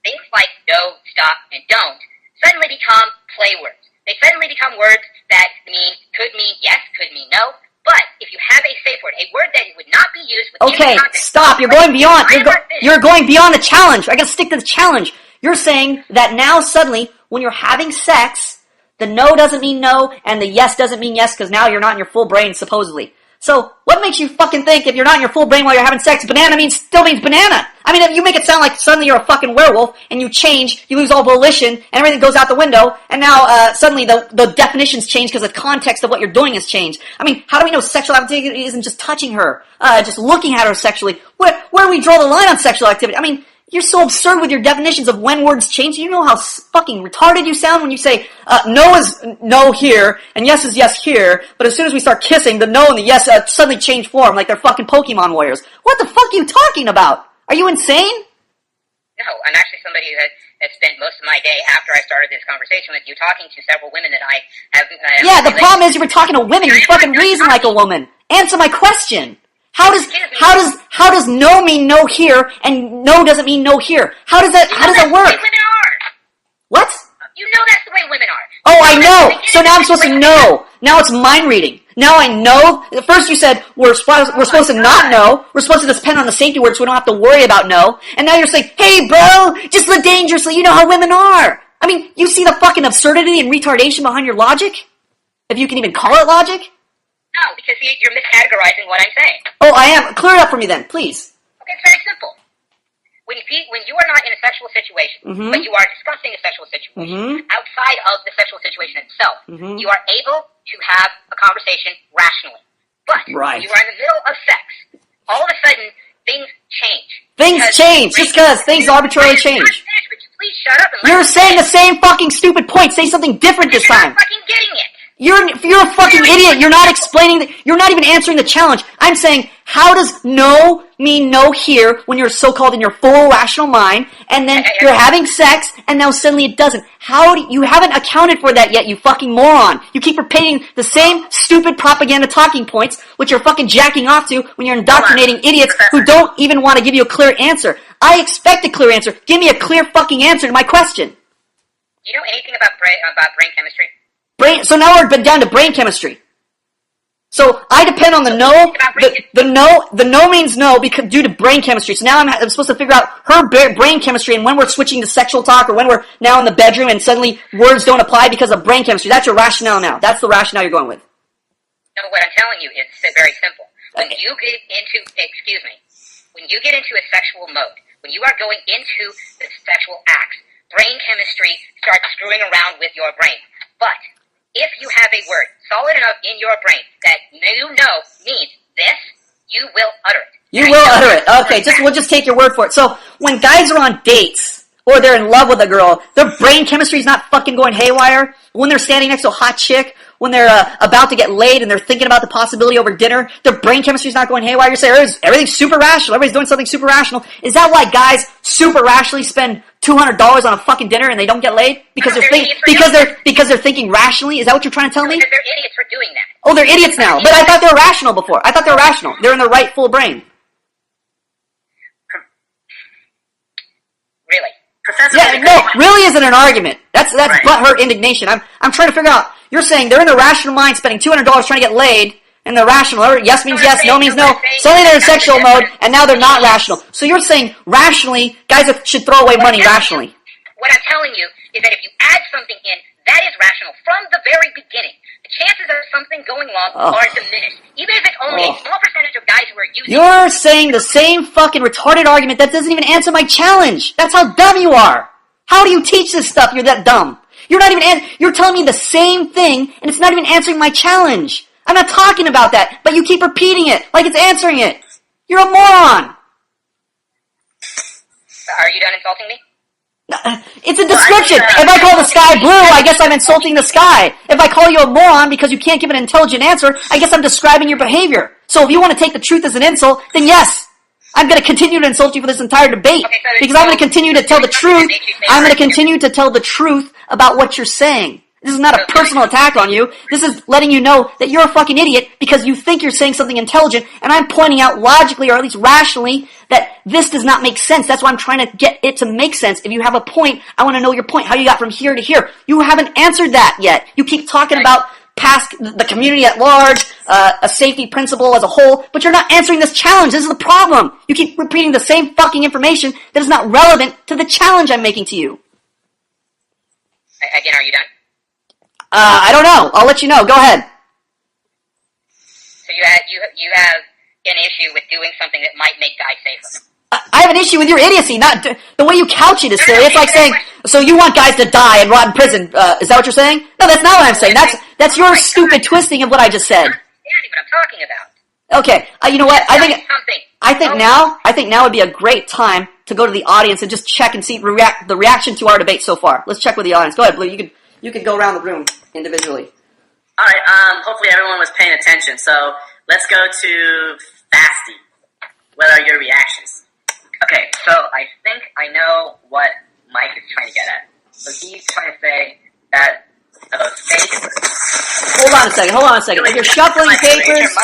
things like no, stop, and don't suddenly become play words. They suddenly become words that could mean yes, could mean no. But if you have a safe word, a word that would not be used with any context. Stop. You're going beyond. You're going beyond the challenge. I gotta stick to the challenge. You're saying that now suddenly, when you're having sex, the no doesn't mean no, and the yes doesn't mean yes, because now you're not in your full brain, supposedly. So, what makes you fucking think if you're not in your full brain while you're having sex, banana still means banana? I mean, you make it sound like suddenly you're a fucking werewolf, and you change, you lose all volition, and everything goes out the window, and now, suddenly the definitions change because the context of what you're doing has changed. I mean, how do we know sexual activity isn't just touching her, just looking at her sexually? Where do we draw the line on sexual activity? I mean, you're so absurd with your definitions of when words change. You know how fucking retarded you sound when you say, no is no here, and yes is yes here, but as soon as we start kissing, the no and the yes suddenly change form like they're fucking Pokemon warriors. What the fuck are you talking about? Are you insane? No, I'm actually somebody that spent most of my day after I started this conversation with you talking to several women that I have... yeah, the problem is you were talking to women. You fucking reason like a woman. Answer my question. How does no mean no here and no doesn't mean no here? How does that work? That's the way women are. What? You know that's the way women are. Oh, I know. So now I'm supposed to know. Now it's mind reading. Now I know. At first you said we're supposed to not know. We're supposed to depend on the safety word so we don't have to worry about no. And now you're saying, hey bro, just live dangerously. You know how women are. I mean, you see the fucking absurdity and retardation behind your logic? If you can even call it logic? No, because you're miscategorizing what I'm saying. Oh, I am. Clear it up for me then, please. Okay, it's very simple. When you are not in a sexual situation, but you are discussing a sexual situation, outside of the sexual situation itself, you are able to have a conversation rationally. But when you are in the middle of sex, all of a sudden, things change. Things change, just because things arbitrarily change. Please shut up and You're saying the same fucking stupid point. Say something different this time. You're not fucking getting it. You're a fucking idiot. You're not explaining. You're not even answering the challenge. I'm saying, how does no mean no here when you're so-called in your full rational mind, and then you're having sex, and now suddenly it doesn't? You haven't accounted for that yet, you fucking moron. You keep repeating the same stupid propaganda talking points, which you're fucking jacking off to when you're indoctrinating idiots who don't even want to give you a clear answer. I expect a clear answer. Give me a clear fucking answer to my question. Do you know anything about brain chemistry? So now we're down to brain chemistry. So I depend on the no. The no means no because due to brain chemistry. So now I'm supposed to figure out her brain chemistry, and when we're switching to sexual talk, or when we're now in the bedroom and suddenly words don't apply because of brain chemistry. That's your rationale now. That's the rationale you're going with. No, what I'm telling you is very simple. when you get into, when you get into a sexual mode, when you are going into the sexual acts, brain chemistry starts screwing around with your brain. But if you have a word solid enough in your brain that you know means this, you will utter it. You will utter it. Okay, we'll just take your word for it. So when guys are on dates or they're in love with a girl, their brain chemistry is not fucking going haywire. When they're standing next to a hot chick, when they're about to get laid and they're thinking about the possibility over dinner, their brain chemistry is not going haywire. You're saying everything's super rational. Everybody's doing something super rational. Is that why guys super rationally spend $200 on a fucking dinner and they don't get laid because they're thinking rationally? Is that what you're trying to tell me? Because they're idiots for doing that. Oh, they're idiots now. But I thought they were rational before. I thought they were rational. They're in their right full brain. Really? Professor, Yeah, no, really isn't an argument. That's right. Butthurt indignation. I'm trying to figure out. You're saying they're in their rational mind spending $200 trying to get laid, and they're rational. Yes means yes, no means no. Suddenly they're in sexual mode, and now they're not rational. So you're saying rationally, guys should throw away money rationally. What I'm telling you is that if you add something in, that is rational from the very beginning. The chances of something going wrong are diminished. Even if it's only a small percentage of guys who are using it. You're saying the same fucking retarded argument that doesn't even answer my challenge. That's how dumb you are. How do you teach this stuff? You're that dumb. You're not even, you're telling me the same thing, and it's not even answering my challenge. I'm not talking about that, but you keep repeating it like it's answering it. You're a moron. Are you done insulting me? It's a description. If I call the sky blue, I guess I'm insulting the sky. If I call you a moron because you can't give an intelligent answer, I guess I'm describing your behavior. So if you want to take the truth as an insult, then yes, I'm going to continue to insult you for this entire debate. Because I'm going to continue to tell the truth. I'm going to continue to tell the truth about what you're saying. This is not a personal attack on you. This is letting you know that you're a fucking idiot because you think you're saying something intelligent, and I'm pointing out logically, or at least rationally, that this does not make sense. That's why I'm trying to get it to make sense. If you have a point, I want to know your point, how you got from here to here. You haven't answered that yet. You keep talking about past the community at large, a safety principle as a whole, but you're not answering this challenge. This is the problem. You keep repeating the same fucking information that is not relevant to the challenge I'm making to you. Again, are you done? I don't know. I'll let you know. Go ahead. So you have an issue with doing something that might make guys safer. I have an issue with your idiocy, not the way you couch it is silly. It's like saying, so you want guys to die and rot in prison. Is that what you're saying? No, that's not what I'm saying. That's your stupid twisting of what I just said. That's what I'm talking about. Okay, you know what? I think now would be a great time to go to the audience and just check and see the reaction to our debate so far. Let's check with the audience. Go ahead, Blue. You could go around the room individually. All right. Hopefully everyone was paying attention. So let's go to Fasty. What are your reactions? Okay, so I think I know what Mike is trying to get at. So he's trying to say that fake... Hold on a second. If you're shuffling papers,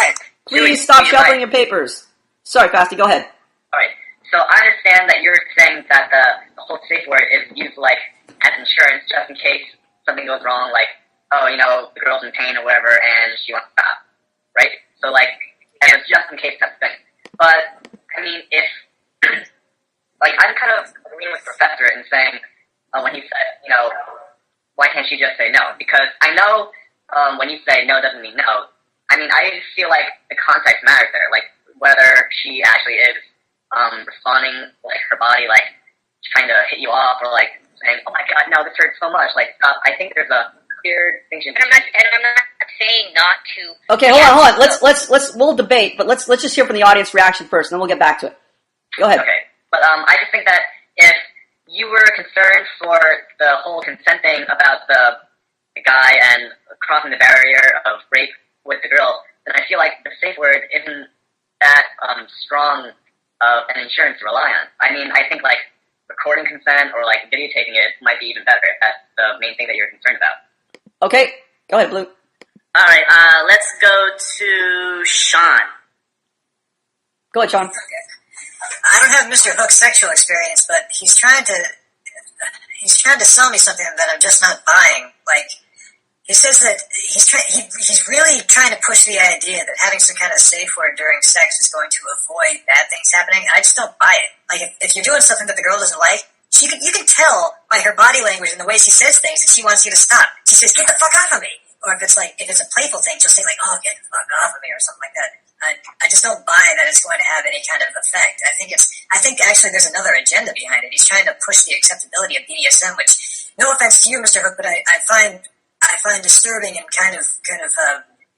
please stop shuffling your papers. Sorry, Fasty, go ahead. Alright, so I understand that you're saying that the whole safe word is used like as insurance just in case something goes wrong, like, oh, the girl's in pain or whatever and she wants to stop, right? So like, as a just in case type of thing. But, I mean, if... like, I'm kind of agreeing with Professor in saying, when he said, why can't she just say no? Because I know when you say no doesn't mean no. I mean, I feel like the context matters there. Like, whether she actually is responding, like, her body, like, trying to hit you off, or, like, saying, oh my god, no, this hurts so much. Like, I think there's a clear distinction. And I'm not saying not to... Okay, hold on. We'll debate, but let's just hear from the audience reaction first, and then we'll get back to it. Go ahead. Okay, but I just think that if you were concerned for the whole consent thing about the guy and crossing the barrier of rape with the girl, then I feel like the safe word isn't that strong of an insurance to rely on. I mean, I think like recording consent or like videotaping it might be even better if that's the main thing that you're concerned about. Okay, go ahead, Blue. All right, let's go to Sean. Go ahead, Sean. Okay. I don't have Mr. Hook's sexual experience, but he's trying to sell me something that I'm just not buying. Like, he says that he's really trying to push the idea that having some kind of safe word during sex is going to avoid bad things happening. I just don't buy it. Like, if you're doing something that the girl doesn't like, you can tell by her body language and the way she says things that she wants you to stop. She says, "Get the fuck off of me." or if it's a playful thing, she'll say like, "Oh, get the fuck off of me" or something like that. I just don't buy that it's going to have any kind of effect. I think actually there's another agenda behind it. He's trying to push the acceptability of BDSM, which, no offense to you, Mr. Hook, but I find disturbing and kind of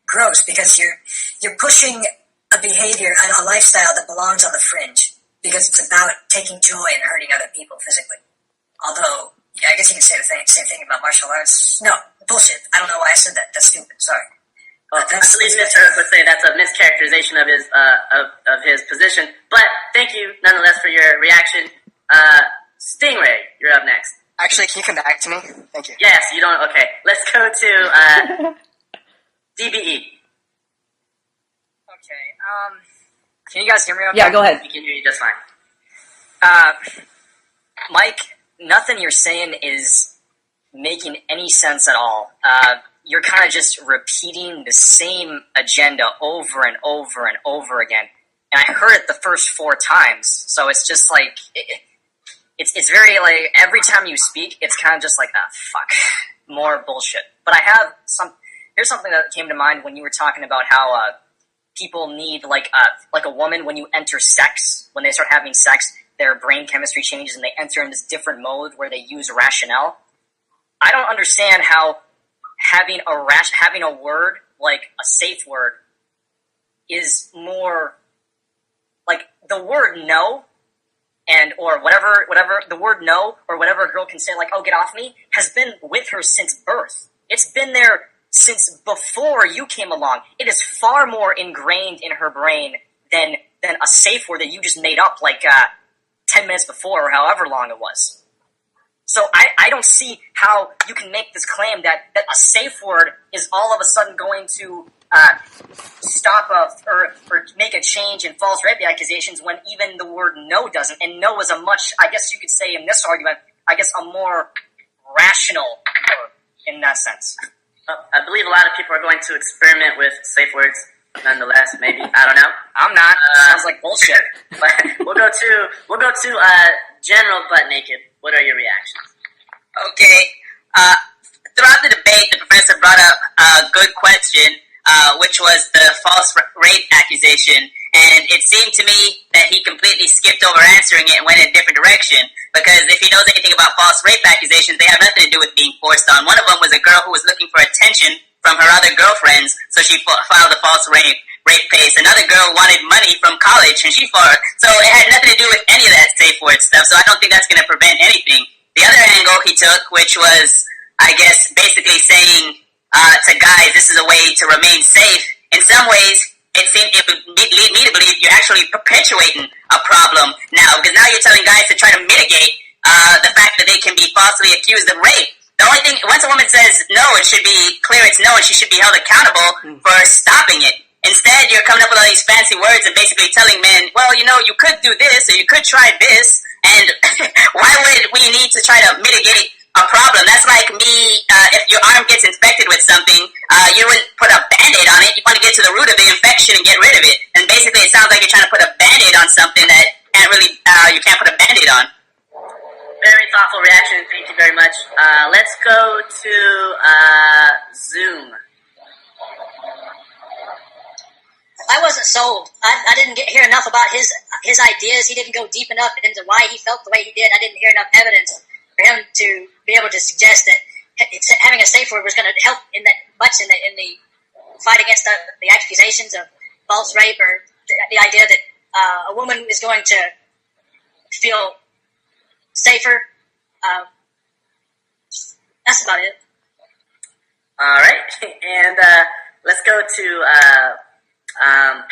gross, because you're pushing a behavior and a lifestyle that belongs on the fringe because it's about taking joy in hurting other people physically. Although, yeah, I guess you can say the same thing about martial arts. No, bullshit. I don't know why I said that. That's stupid. Sorry. Well, I believe Mr. Hook would say that's a mischaracterization of his of his position. But thank you nonetheless for your reaction. Stingray, you're up next. Actually, can you come back to me? Thank you. Yes, you don't. Okay, let's go to DBE. Okay. Can you guys hear me? Okay? Yeah, go ahead. We can hear you just fine. Mike, nothing you're saying is making any sense at all. You're kind of just repeating the same agenda over and over and over again. And I heard it the first 4 times, so it's just like it's very like every time you speak, it's kind of just like fuck, more bullshit. But here's something that came to mind when you were talking about how people need like a woman, when you enter sex, when they start having sex, their brain chemistry changes and they enter in this different mode where they use rationale. I don't understand how having a word like a safe word is more like the word no, and or whatever the word no or whatever a girl can say, like, "Oh, get off me," has been with her since birth. It's been there since before you came along. It is far more ingrained in her brain than a safe word that you just made up like 10 minutes before or however long it was. So I don't see how you can make this claim that a safe word is all of a sudden going to stop or make a change in false rape accusations when even the word no doesn't. And no is a much, I guess you could say in this argument, I guess a more rational word in that sense. I believe a lot of people are going to experiment with safe words. Nonetheless, maybe, I don't know. I'm not. Sounds like bullshit. But we'll go to General Butt Naked. What are your reactions? Okay. Throughout the debate, the professor brought up a good question, which was the false rape accusation. And it seemed to me that he completely skipped over answering it and went in a different direction. Because if he knows anything about false rape accusations, they have nothing to do with being forced on. One of them was a girl who was looking for attention from her other girlfriends, so she filed a false rape case. Another girl wanted money from college, and she filed. So it had nothing to do with any of that safe word stuff, so I don't think that's going to prevent anything. The other angle he took, which was, I guess, basically saying to guys, this is a way to remain safe. In some ways, it would lead me to believe you're actually perpetuating a problem now, because now you're telling guys to try to mitigate the fact that they can be falsely accused of rape. The only thing, once a woman says no, it should be clear it's no, and she should be held accountable for stopping it. Instead, you're coming up with all these fancy words and basically telling men, well, you know, you could do this, or you could try this, and why would we need to try to mitigate a problem? That's like me, if your arm gets infected with something, you wouldn't put a Band-Aid on it. You want to get to the root of the infection and get rid of it. And basically, it sounds like you're trying to put a Band-Aid on something that you can't put a Band-Aid on. Very thoughtful reaction. Thank you very much. Let's go to Zoom. I wasn't sold. I didn't hear enough about his ideas. He didn't go deep enough into why he felt the way he did. I didn't hear enough evidence for him to be able to suggest that having a safe word was going to help in the fight against the accusations of false rape, or the idea that a woman is going to feel safer. That's about it. All right, and let's go to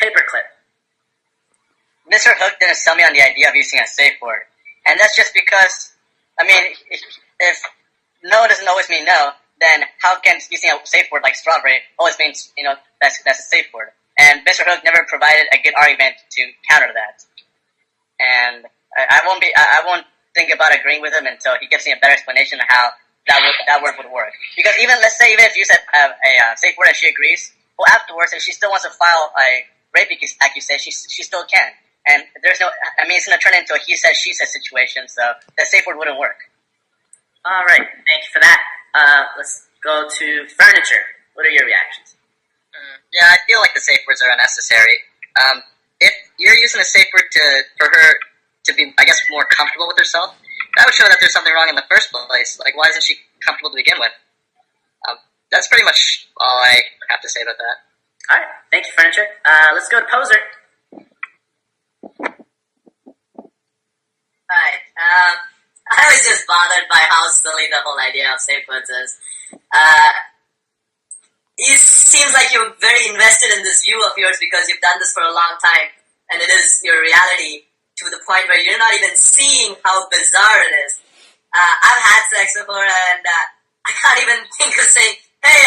Paperclip. Mr. Hook didn't sell me on the idea of using a safe word. And that's just because, I mean, if no doesn't always mean no, then how can using a safe word like strawberry always means, you know, that's a safe word? And Mr. Hook never provided a good argument to counter that. And I won't think about agreeing with him until he gives me a better explanation of how that word would work. Because even if you said a safe word and she agrees, well, afterwards, if she still wants to file a rape accusation, she still can. And there's no, I mean, it's going to turn into a he said, she said situation, so that safe word wouldn't work. All right, thank you for that. Let's go to Furniture. What are your reactions? Yeah, I feel like the safe words are unnecessary. If you're using a safe word for her to be, I guess, more comfortable with herself, that would show that there's something wrong in the first place. Like, why isn't she comfortable to begin with? That's pretty much all I have to say about that. All right, thank you, Furniture. Let's go to Poser. Hi. I was just bothered by how silly the whole idea of safe words is. It seems like you're very invested in this view of yours because you've done this for a long time, and it is your reality to the point where you're not even seeing how bizarre it is. I've had sex before, and I can't even think of saying, "Hey,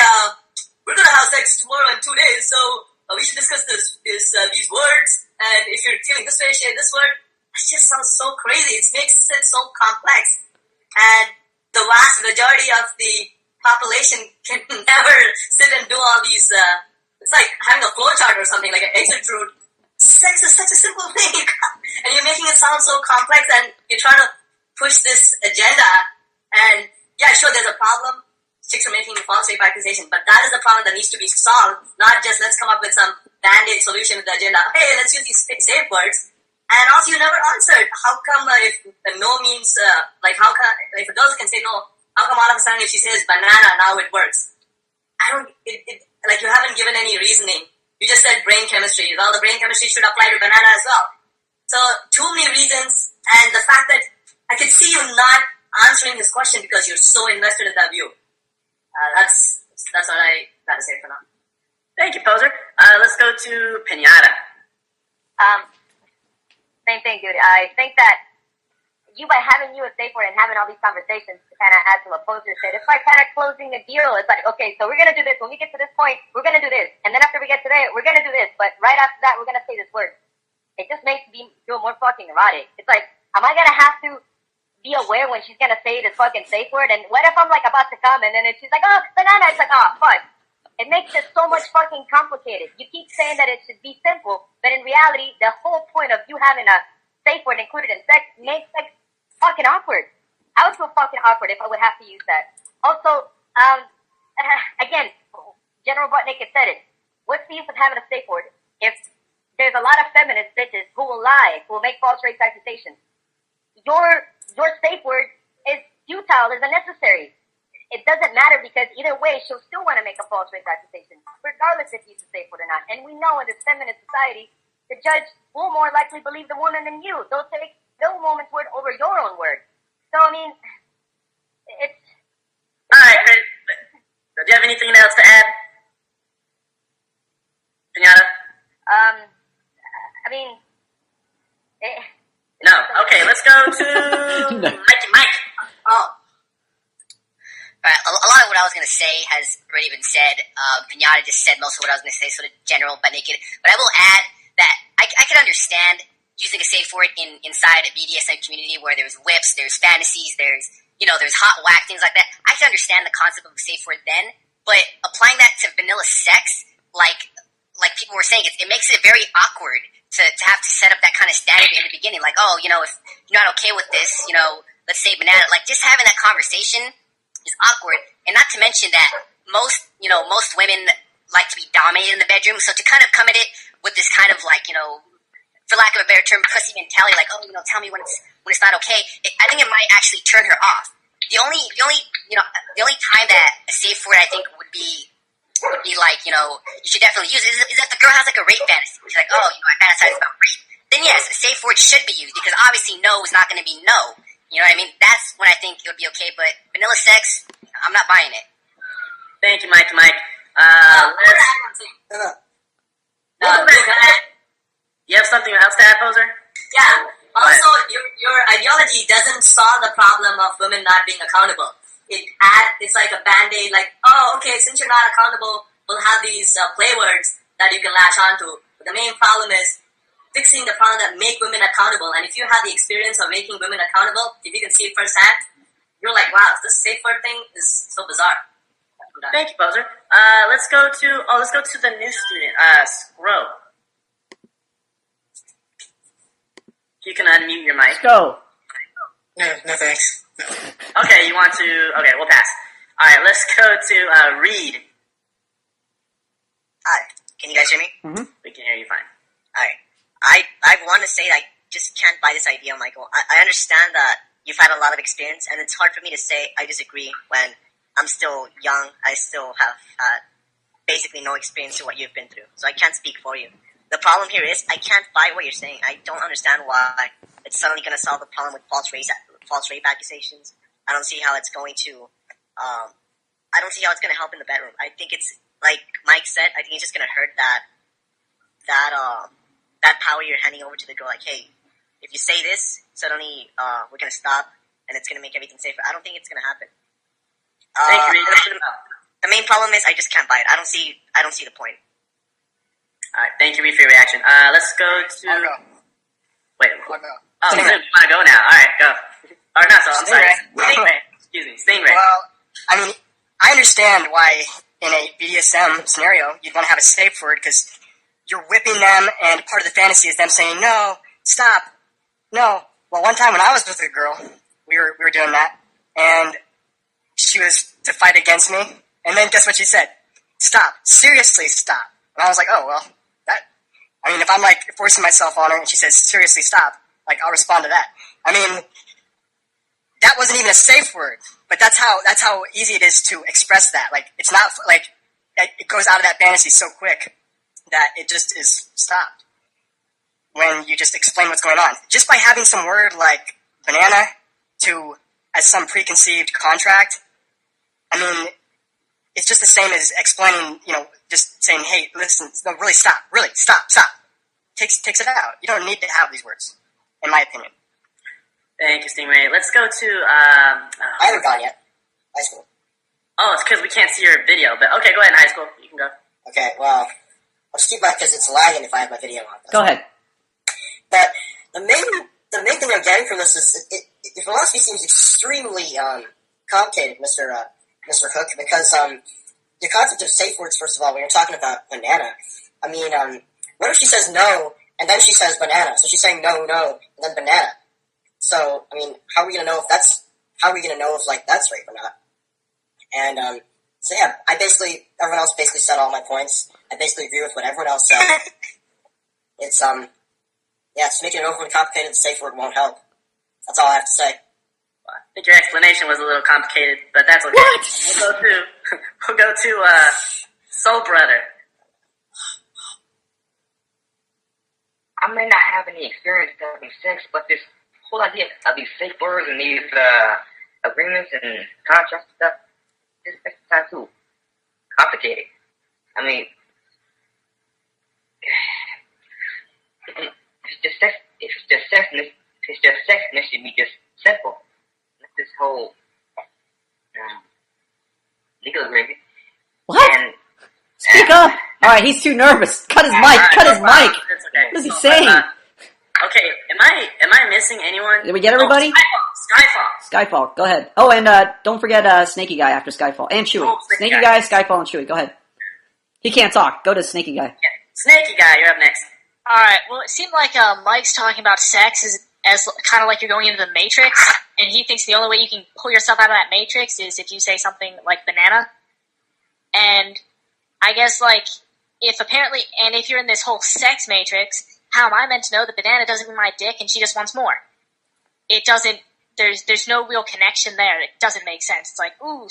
we're gonna have sex tomorrow in 2 days, so we should discuss these words. And if you're feeling this way, share this word." It just sounds so crazy. It makes it so complex, and the vast majority of the population can never sit and do all these. It's like having a flowchart or something, like an exit route. Sex is such a simple thing, and you're making it sound so complex, and you're trying to push this agenda. And yeah, sure, there's a problem. Chicks are making false rape accusation, but that is a problem that needs to be solved. Not just let's come up with some band-aid solution with the agenda. Hey, let's use these safe words. And also, you never answered. How come if no means how come if a girl can say no? How come all of a sudden if she says banana now it works? I don't. You haven't given any reasoning. You just said brain chemistry. Well, the brain chemistry should apply to banana as well. So too many reasons, and the fact that I could see you not answering his question because you're so invested in that view. That's what I gotta say for now. Thank you, Poser. Let's go to Pinata. Same thing, dude. I think that by having you a safe word and having all these conversations to kind of add to what Poser said, it's like kind of closing a deal. It's like, okay, so we're going to do this. When we get to this point, we're going to do this. And then after we get to there, we're going to do this. But right after that, we're going to say this word. It just makes me feel more fucking erotic. It's like, am I going to have to be aware when she's going to say this fucking safe word? And what if I'm like about to come and then she's like, oh, banana. It's like, oh, fuck. It makes it so much fucking complicated. You keep saying that it should be simple, but in reality, the whole point of you having a safe word included in sex makes sex fucking awkward. I would feel fucking awkward if I would have to use that. Also, again, General Butt Naked said it. What's the use of having a safe word if there's a lot of feminist bitches who will lie, who will make false rape accusations? Your safe word is futile, is unnecessary. It doesn't matter because either way, she'll still want to make a false rape accusation, regardless if you use a safe word or not. And we know in this feminist society, the judge will more likely believe the woman than you. They'll take the woman's word over your own word. So, I mean, it's... All right, Chris. Do you have anything else to add? Pinata? No. Okay, let's go to Mike. Oh. Alright, a lot of what I was going to say has already been said. Pinata just said most of what I was going to say, sort of general but naked. But I will add that I can understand using a safe word inside a BDSM community where there's whips, there's fantasies, there's hot whack, things like that. I can understand the concept of a safe word then, but applying that to vanilla sex, like people were saying, it makes it very awkward to have to set up that kind of standard in the beginning. Like, oh, if you're not okay with this, let's say banana. Like, just having that conversation is awkward, and not to mention that most women like to be dominated in the bedroom, so to kind of come at it with this kind of for lack of a better term, pussy mentality, like, oh, tell me when it's not okay, I think it might actually turn her off. The only time that a safe word I think would be like, you should definitely use it is if the girl has like a rape fantasy. She's like, oh, I fantasize about rape. Then yes, a safe word should be used because obviously no is not going to be no. You know what I mean? That's when I think it would be okay, but vanilla sex, I'm not buying it. Thank you, Mike. You have something else to add, Poser? Yeah. Also, your ideology doesn't solve the problem of women not being accountable. It's like a band-aid, like, oh, okay, since you're not accountable, we'll have these play words that you can latch onto. But the main problem is fixing the problem that make women accountable. And if you have the experience of making women accountable, if you can see it firsthand, you're like, wow, this safe word thing is so bizarre. Thank you, Poser. Let's go to the new student, Scro. You can unmute your mic. Let's go. No thanks. Okay, you want to... Okay, we'll pass. Alright, let's go to Reed. Hi. Can you guys hear me? Mm-hmm. We can hear you fine. Alright. I want to say that I just can't buy this idea, Michael. I understand that you've had a lot of experience, and it's hard for me to say I disagree when I'm still young. I still have basically no experience to what you've been through, so I can't speak for you. The problem here is I can't buy what you're saying. I don't understand why it's suddenly going to solve the problem with false rape accusations. I don't see how it's going to. I don't see how it's going to help in the bedroom. I think it's like Mike said. I think it's just going to hurt that power you're handing over to the girl. Like, hey, if you say this, suddenly we're going to stop, and it's going to make everything safer. I don't think it's going to happen. Thank you. The main problem is I just can't buy it. I don't see the point. Alright, thank you for your reaction. Let's go to... I'll go. Wait. I'll go. Oh, you Stingray. want to go now. Alright, go. Or not, so I'm sorry. Stingray. Stingray. Excuse me, Stingray. Well, I mean, I understand why in a BDSM scenario you'd want to have a safe word because you're whipping them, and part of the fantasy is them saying, no, stop, no. Well, one time when I was with a girl, we were doing that, and she was to fight against me, and then guess what she said? Stop. Seriously, stop. And I was like, oh, well, if I'm, like, forcing myself on her, and she says, seriously, stop, like, I'll respond to that. I mean, that wasn't even a safe word, but that's how easy it is to express that. Like, it's not, like, it goes out of that fantasy so quick that it just is stopped when you just explain what's going on. Just by having some word like banana as some preconceived contract, I mean, it's just the same as explaining, just saying, hey, listen, no, really stop, stop. Takes it out. You don't need to have these words, in my opinion. Thank you, Stingray. Let's go to, I haven't gone yet. High school. Oh, it's because we can't see your video, but okay, go ahead, high school. You can go. Okay, well, I'll just keep back because it's lagging if I have my video on. Go ahead. But the main thing I'm getting from this is the philosophy seems extremely complicated, Mr. Hook, because the concept of safe words, first of all, when you're talking about banana, I mean, what if she says no and then she says banana? So she's saying no, and then banana. So I mean, how are we gonna know if that's rape or not? And so yeah, everyone else basically said all my points. I basically agree with what everyone else said. It's it's making it overly complicated. The safe word won't help. That's all I have to say. I think your explanation was a little complicated, but that's okay. What? We'll go to Soul Brother. I may not have any experience having sex, but this whole idea of these safe words and these agreements and contracts and stuff, this makes it sound too complicated. I mean, sex should be just simple. This whole legal agreement. What? Speak up! Alright, he's too nervous. Cut his mic! Cut his mic! Okay. What is he saying? Okay, am I missing anyone? Did we get everybody? Skyfall. Go ahead. Oh, and don't forget Snaky Guy after Skyfall. And Chewy. Oh, Snaky Guy, Skyfall, and Chewy. Go ahead. He can't talk. Go to Snaky Guy. Yeah. Snaky Guy, you're up next. Alright, well, it seemed like Mike's talking about sex as kind of like you're going into the Matrix, and he thinks the only way you can pull yourself out of that Matrix is if you say something like banana. And I guess, like, if you're in this whole sex matrix, how am I meant to know that banana doesn't mean my dick and she just wants more? It doesn't, there's no real connection there. It doesn't make sense. It's like, ooh,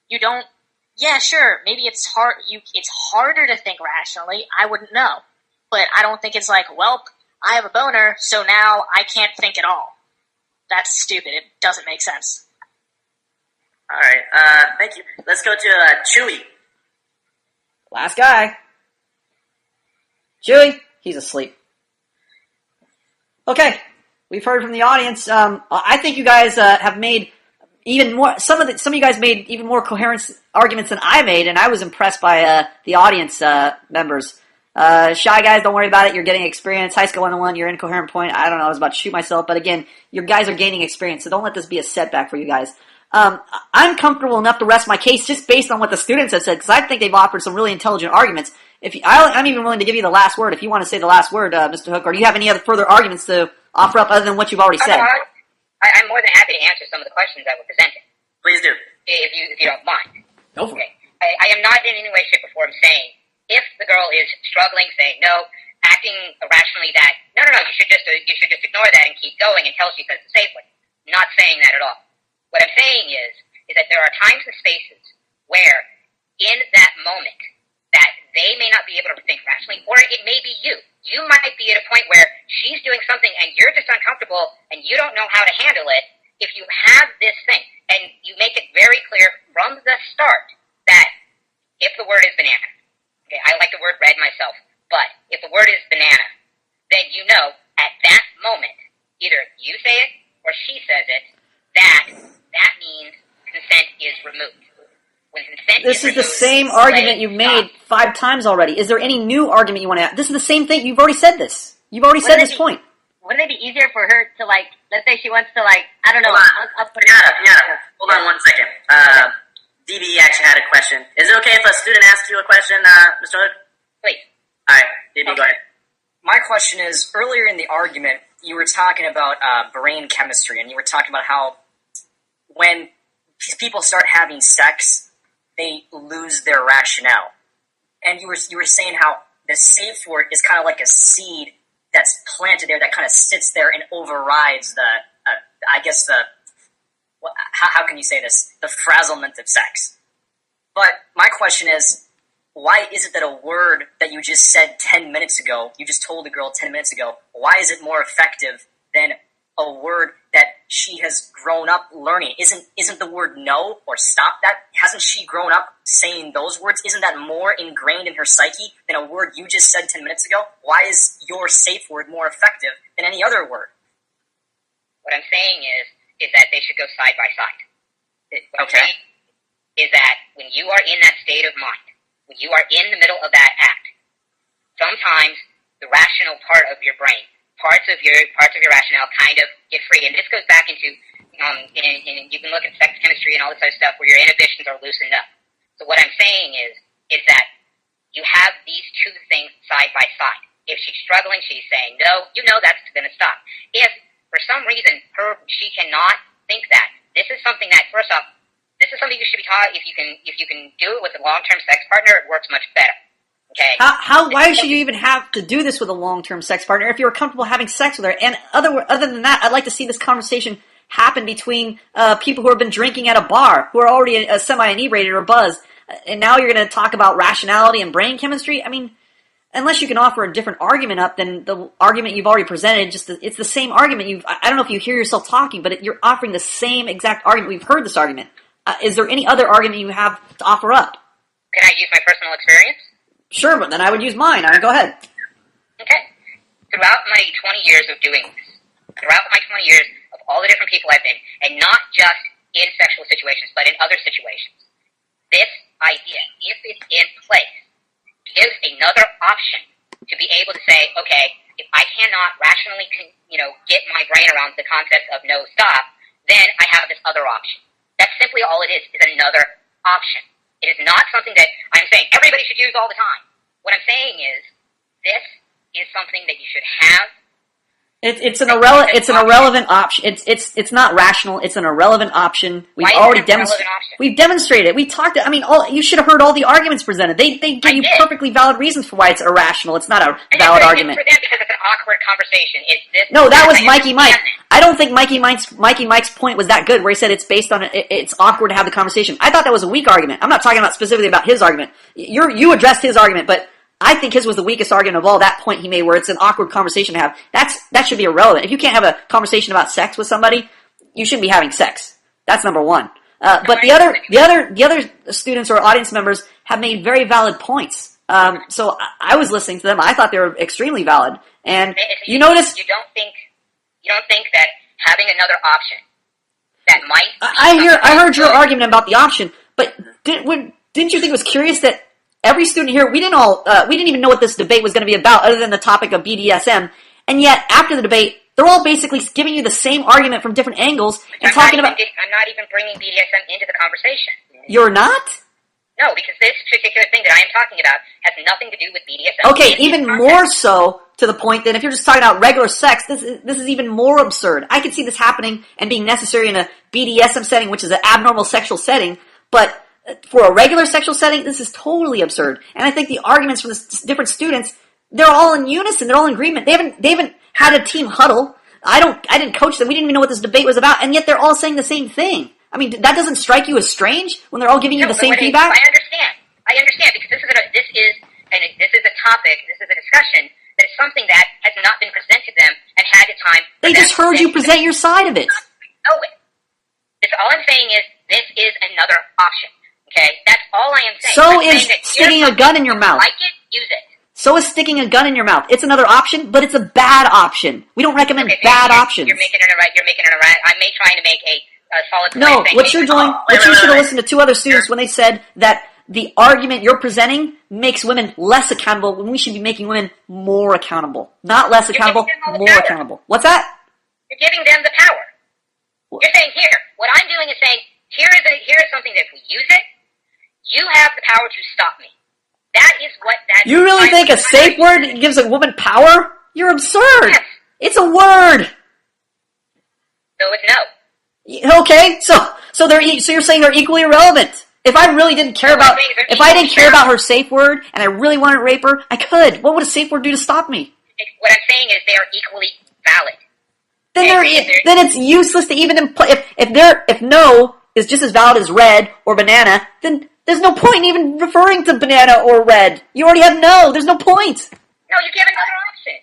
you don't, yeah, sure, maybe it's harder to think rationally, I wouldn't know. But I don't think it's like, well, I have a boner, so now I can't think at all. That's stupid. It doesn't make sense. Alright, thank you. Let's go to Chewy. Last guy. Chewy? He's asleep. Okay. We've heard from the audience. I think you guys have made even more. Some of you guys made even more coherent arguments than I made, and I was impressed by the audience members. Shy guys, don't worry about it. You're getting experience. High School 101, you're incoherent point. I don't know. I was about to shoot myself, but again, your guys are gaining experience, so don't let this be a setback for you guys. I'm comfortable enough to rest my case just based on what the students have said, because I think they've offered some really intelligent arguments. I'm even willing to give you the last word if you want to say the last word, Mr. Hook, or do you have any other further arguments to offer up other than what you've already said? I'm more than happy to answer some of the questions that were presented. Please do. If you don't mind. Go for it. I am not in any way, shape, or form saying if the girl is struggling, saying no, acting irrationally, that no, you should just ignore that and keep going until she says the safe word. Not saying that at all. What I'm saying is that there are times and spaces where, in that moment, that they may not be able to think rationally, or it may be you. You might be at a point where she's doing something and you're just uncomfortable and you don't know how to handle it. If you have this thing and you make it very clear from the start that if the word is banana, okay, I like the word red myself, but if the word is banana, then you know at that moment, either you say it or she says it, that means consent is removed. When consent This is removed, the same argument you've made 5 times already. Is there any new argument you want to add? This is the same thing. You've already said this. You've already said this point. Wouldn't it be easier for her to, like, let's say she wants to, like, I don't know. I'll put it Pinata, hold on 1 second. DB actually had a question. Is it okay if a student asks you a question, Mr. Hook? Please. Alright, DB, go ahead. My question is, earlier in the argument, you were talking about brain chemistry, and you were talking about how when people start having sex, they lose their rationale. And you were saying how the safe word is kind of like a seed that's planted there that kind of sits there and overrides how can you say this? The frazzlement of sex. But my question is, why is it that a word that you just said 10 minutes ago, you just told the girl 10 minutes ago, why is it more effective than a word that she has grown up learning? Isn't the word no or stop that? Hasn't she grown up saying those words? Isn't that more ingrained in her psyche than a word you just said 10 minutes ago? Why is your safe word more effective than any other word? What I'm saying is that they should go side by side. What I'm saying is that when you are in that state of mind, when you are in the middle of that act, sometimes the rational part of your brain, parts of your rationale kind of get free. And this goes back into, you can look at sex chemistry and all this other stuff where your inhibitions are loosened up. So what I'm saying is that you have these two things side by side. If she's struggling, she's saying no, you know that's going to stop. If for some reason she cannot think that, this is something that, first off, this is something you should be taught. If you can do it with a long-term sex partner, it works much better. Okay. Why should you even have to do this with a long-term sex partner if you're comfortable having sex with her? And other than that, I'd like to see this conversation happen between people who have been drinking at a bar, who are already semi-inebriated or buzzed, and now you're going to talk about rationality and brain chemistry? I mean, unless you can offer a different argument up than the argument you've already presented, it's the same argument. I don't know if you hear yourself talking, but you're offering the same exact argument. We've heard this argument. Is there any other argument you have to offer up? Can I use my personal experience? Sure, but then I would use mine. Go ahead. Okay. Throughout my 20 years of doing this, throughout my 20 years of all the different people I've been, and not just in sexual situations, but in other situations, this idea, if it's in place, gives another option to be able to say, okay, if I cannot rationally, get my brain around the concept of no stop, then I have this other option. That's simply all it is another option. It is not something that I'm saying everybody should use all the time. What I'm saying is, this is something that you should have. It's an irrelevant option. It's not rational. It's an irrelevant option. We've already demonstrated. We've demonstrated it. We talked. You should have heard all the arguments presented. They give you perfectly valid reasons for why it's irrational. It's not a valid argument. For them because it's an awkward conversation. It's this. No, that was Mikey Mike. I don't think Mikey Mike's point was that good, where he said it's based on it's awkward to have the conversation. I thought that was a weak argument. I'm not talking about specifically about his argument. You addressed his argument, but I think his was the weakest argument of all. That point he made, where it's an awkward conversation to have, that should be irrelevant. If you can't have a conversation about sex with somebody, you shouldn't be having sex. That's number one. But the other students or audience members have made very valid points. So I was listening to them. I thought they were extremely valid. And you notice you don't think that having another option that might. I heard your argument about the option, but didn't you think it was curious that every student here, we didn't even know what this debate was going to be about, other than the topic of BDSM, and yet after the debate, they're all basically giving you the same argument from different angles and talking about. I'm not even bringing BDSM into the conversation. You're not? No, because this particular thing that I am talking about has nothing to do with BDSM. Okay, even more so to the point that if you're just talking about regular sex, this is even more absurd. I could see this happening and being necessary in a BDSM setting, which is an abnormal sexual setting, but for a regular sexual setting, this is totally absurd. And I think the arguments from the different students, they're all in unison. They're all in agreement. They haven't had a team huddle. I didn't coach them. We didn't even know what this debate was about. And yet they're all saying the same thing. I mean, that doesn't strike you as strange when they're all giving you the same feedback? I understand because this is a topic, this is a discussion that is something that has not been presented to them and had the time. They just heard you present your side of it. Oh, it's all I'm saying is this is another option. Okay, that's all I am saying. So is sticking a gun in your mouth. Like it, use it. So is sticking a gun in your mouth. It's another option, but it's a bad option. We don't recommend bad options. You're making it a right. You're making it a right. I'm trying to make a solid. No, what you're doing. What you should have listened to two other students when they said that the argument you're presenting makes women less accountable when we should be making women more accountable. Not less accountable, more accountable. What's that? You're giving them the power. You're saying here. What I'm doing is saying here is something that if we use it, you have the power to stop me. That is what that. You really think a safe word gives a woman power? You're absurd. Yes. It's a word. So it's no. Okay, so you're saying they're equally irrelevant. If I really didn't care about her safe word and I really wanted to rape her, I could. What would a safe word do to stop me? What I'm saying is they are equally valid. Then it's useless to even if no is just as valid as red or banana, then there's no point in even referring to banana or red. You already have no. There's no point. No, you give another option.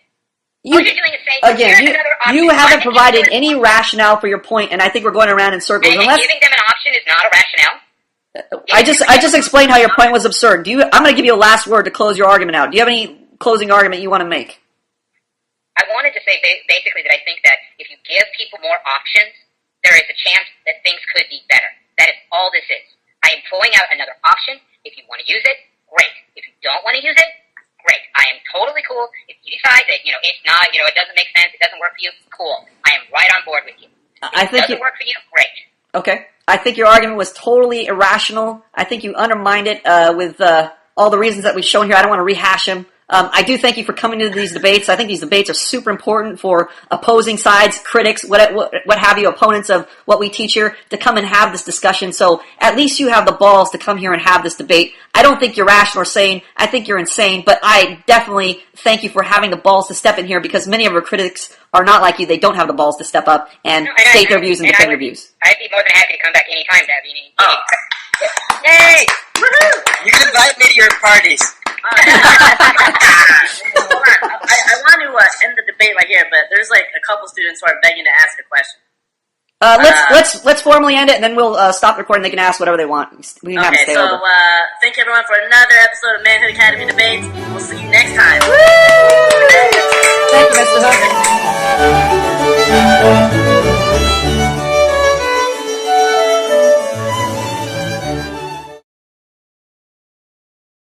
All you're doing is saying, again, you haven't provided any rationale for your point, and I think we're going around in circles. And giving them an option is not a rationale. I just explained how your point was absurd. I'm going to give you a last word to close your argument out. Do you have any closing argument you want to make? I wanted to say basically that I think that if you give people more options, there is a chance that things could be better. That is all this is. I am pulling out another option. If you want to use it, great. If you don't want to use it, great. I am totally cool. If you decide that, it's not, it doesn't make sense, it doesn't work for you, cool. I am right on board with you. If it doesn't work for you, great. Okay. I think your argument was totally irrational. I think you undermined it with all the reasons that we've shown here. I don't want to rehash them. I do thank you for coming to these debates. I think these debates are super important for opposing sides, critics, what have you, opponents of what we teach here, to come and have this discussion. So at least you have the balls to come here and have this debate. I don't think you're rational or sane. I think you're insane, but I definitely thank you for having the balls to step in here, because many of our critics are not like you. They don't have the balls to step up and state their views and defend their views. I'd be more than happy to come back anytime to have any. Yay! You can invite me to your parties. Hold on. I want to end the debate right here, but there's like a couple students who are begging to ask a question. Let's formally end it, and then we'll stop recording. They can ask whatever they want. We can have them stay over. Thank you everyone for another episode of Manhood Academy Debates. We'll see you next time. Woo! Thank you, Mr. Hook.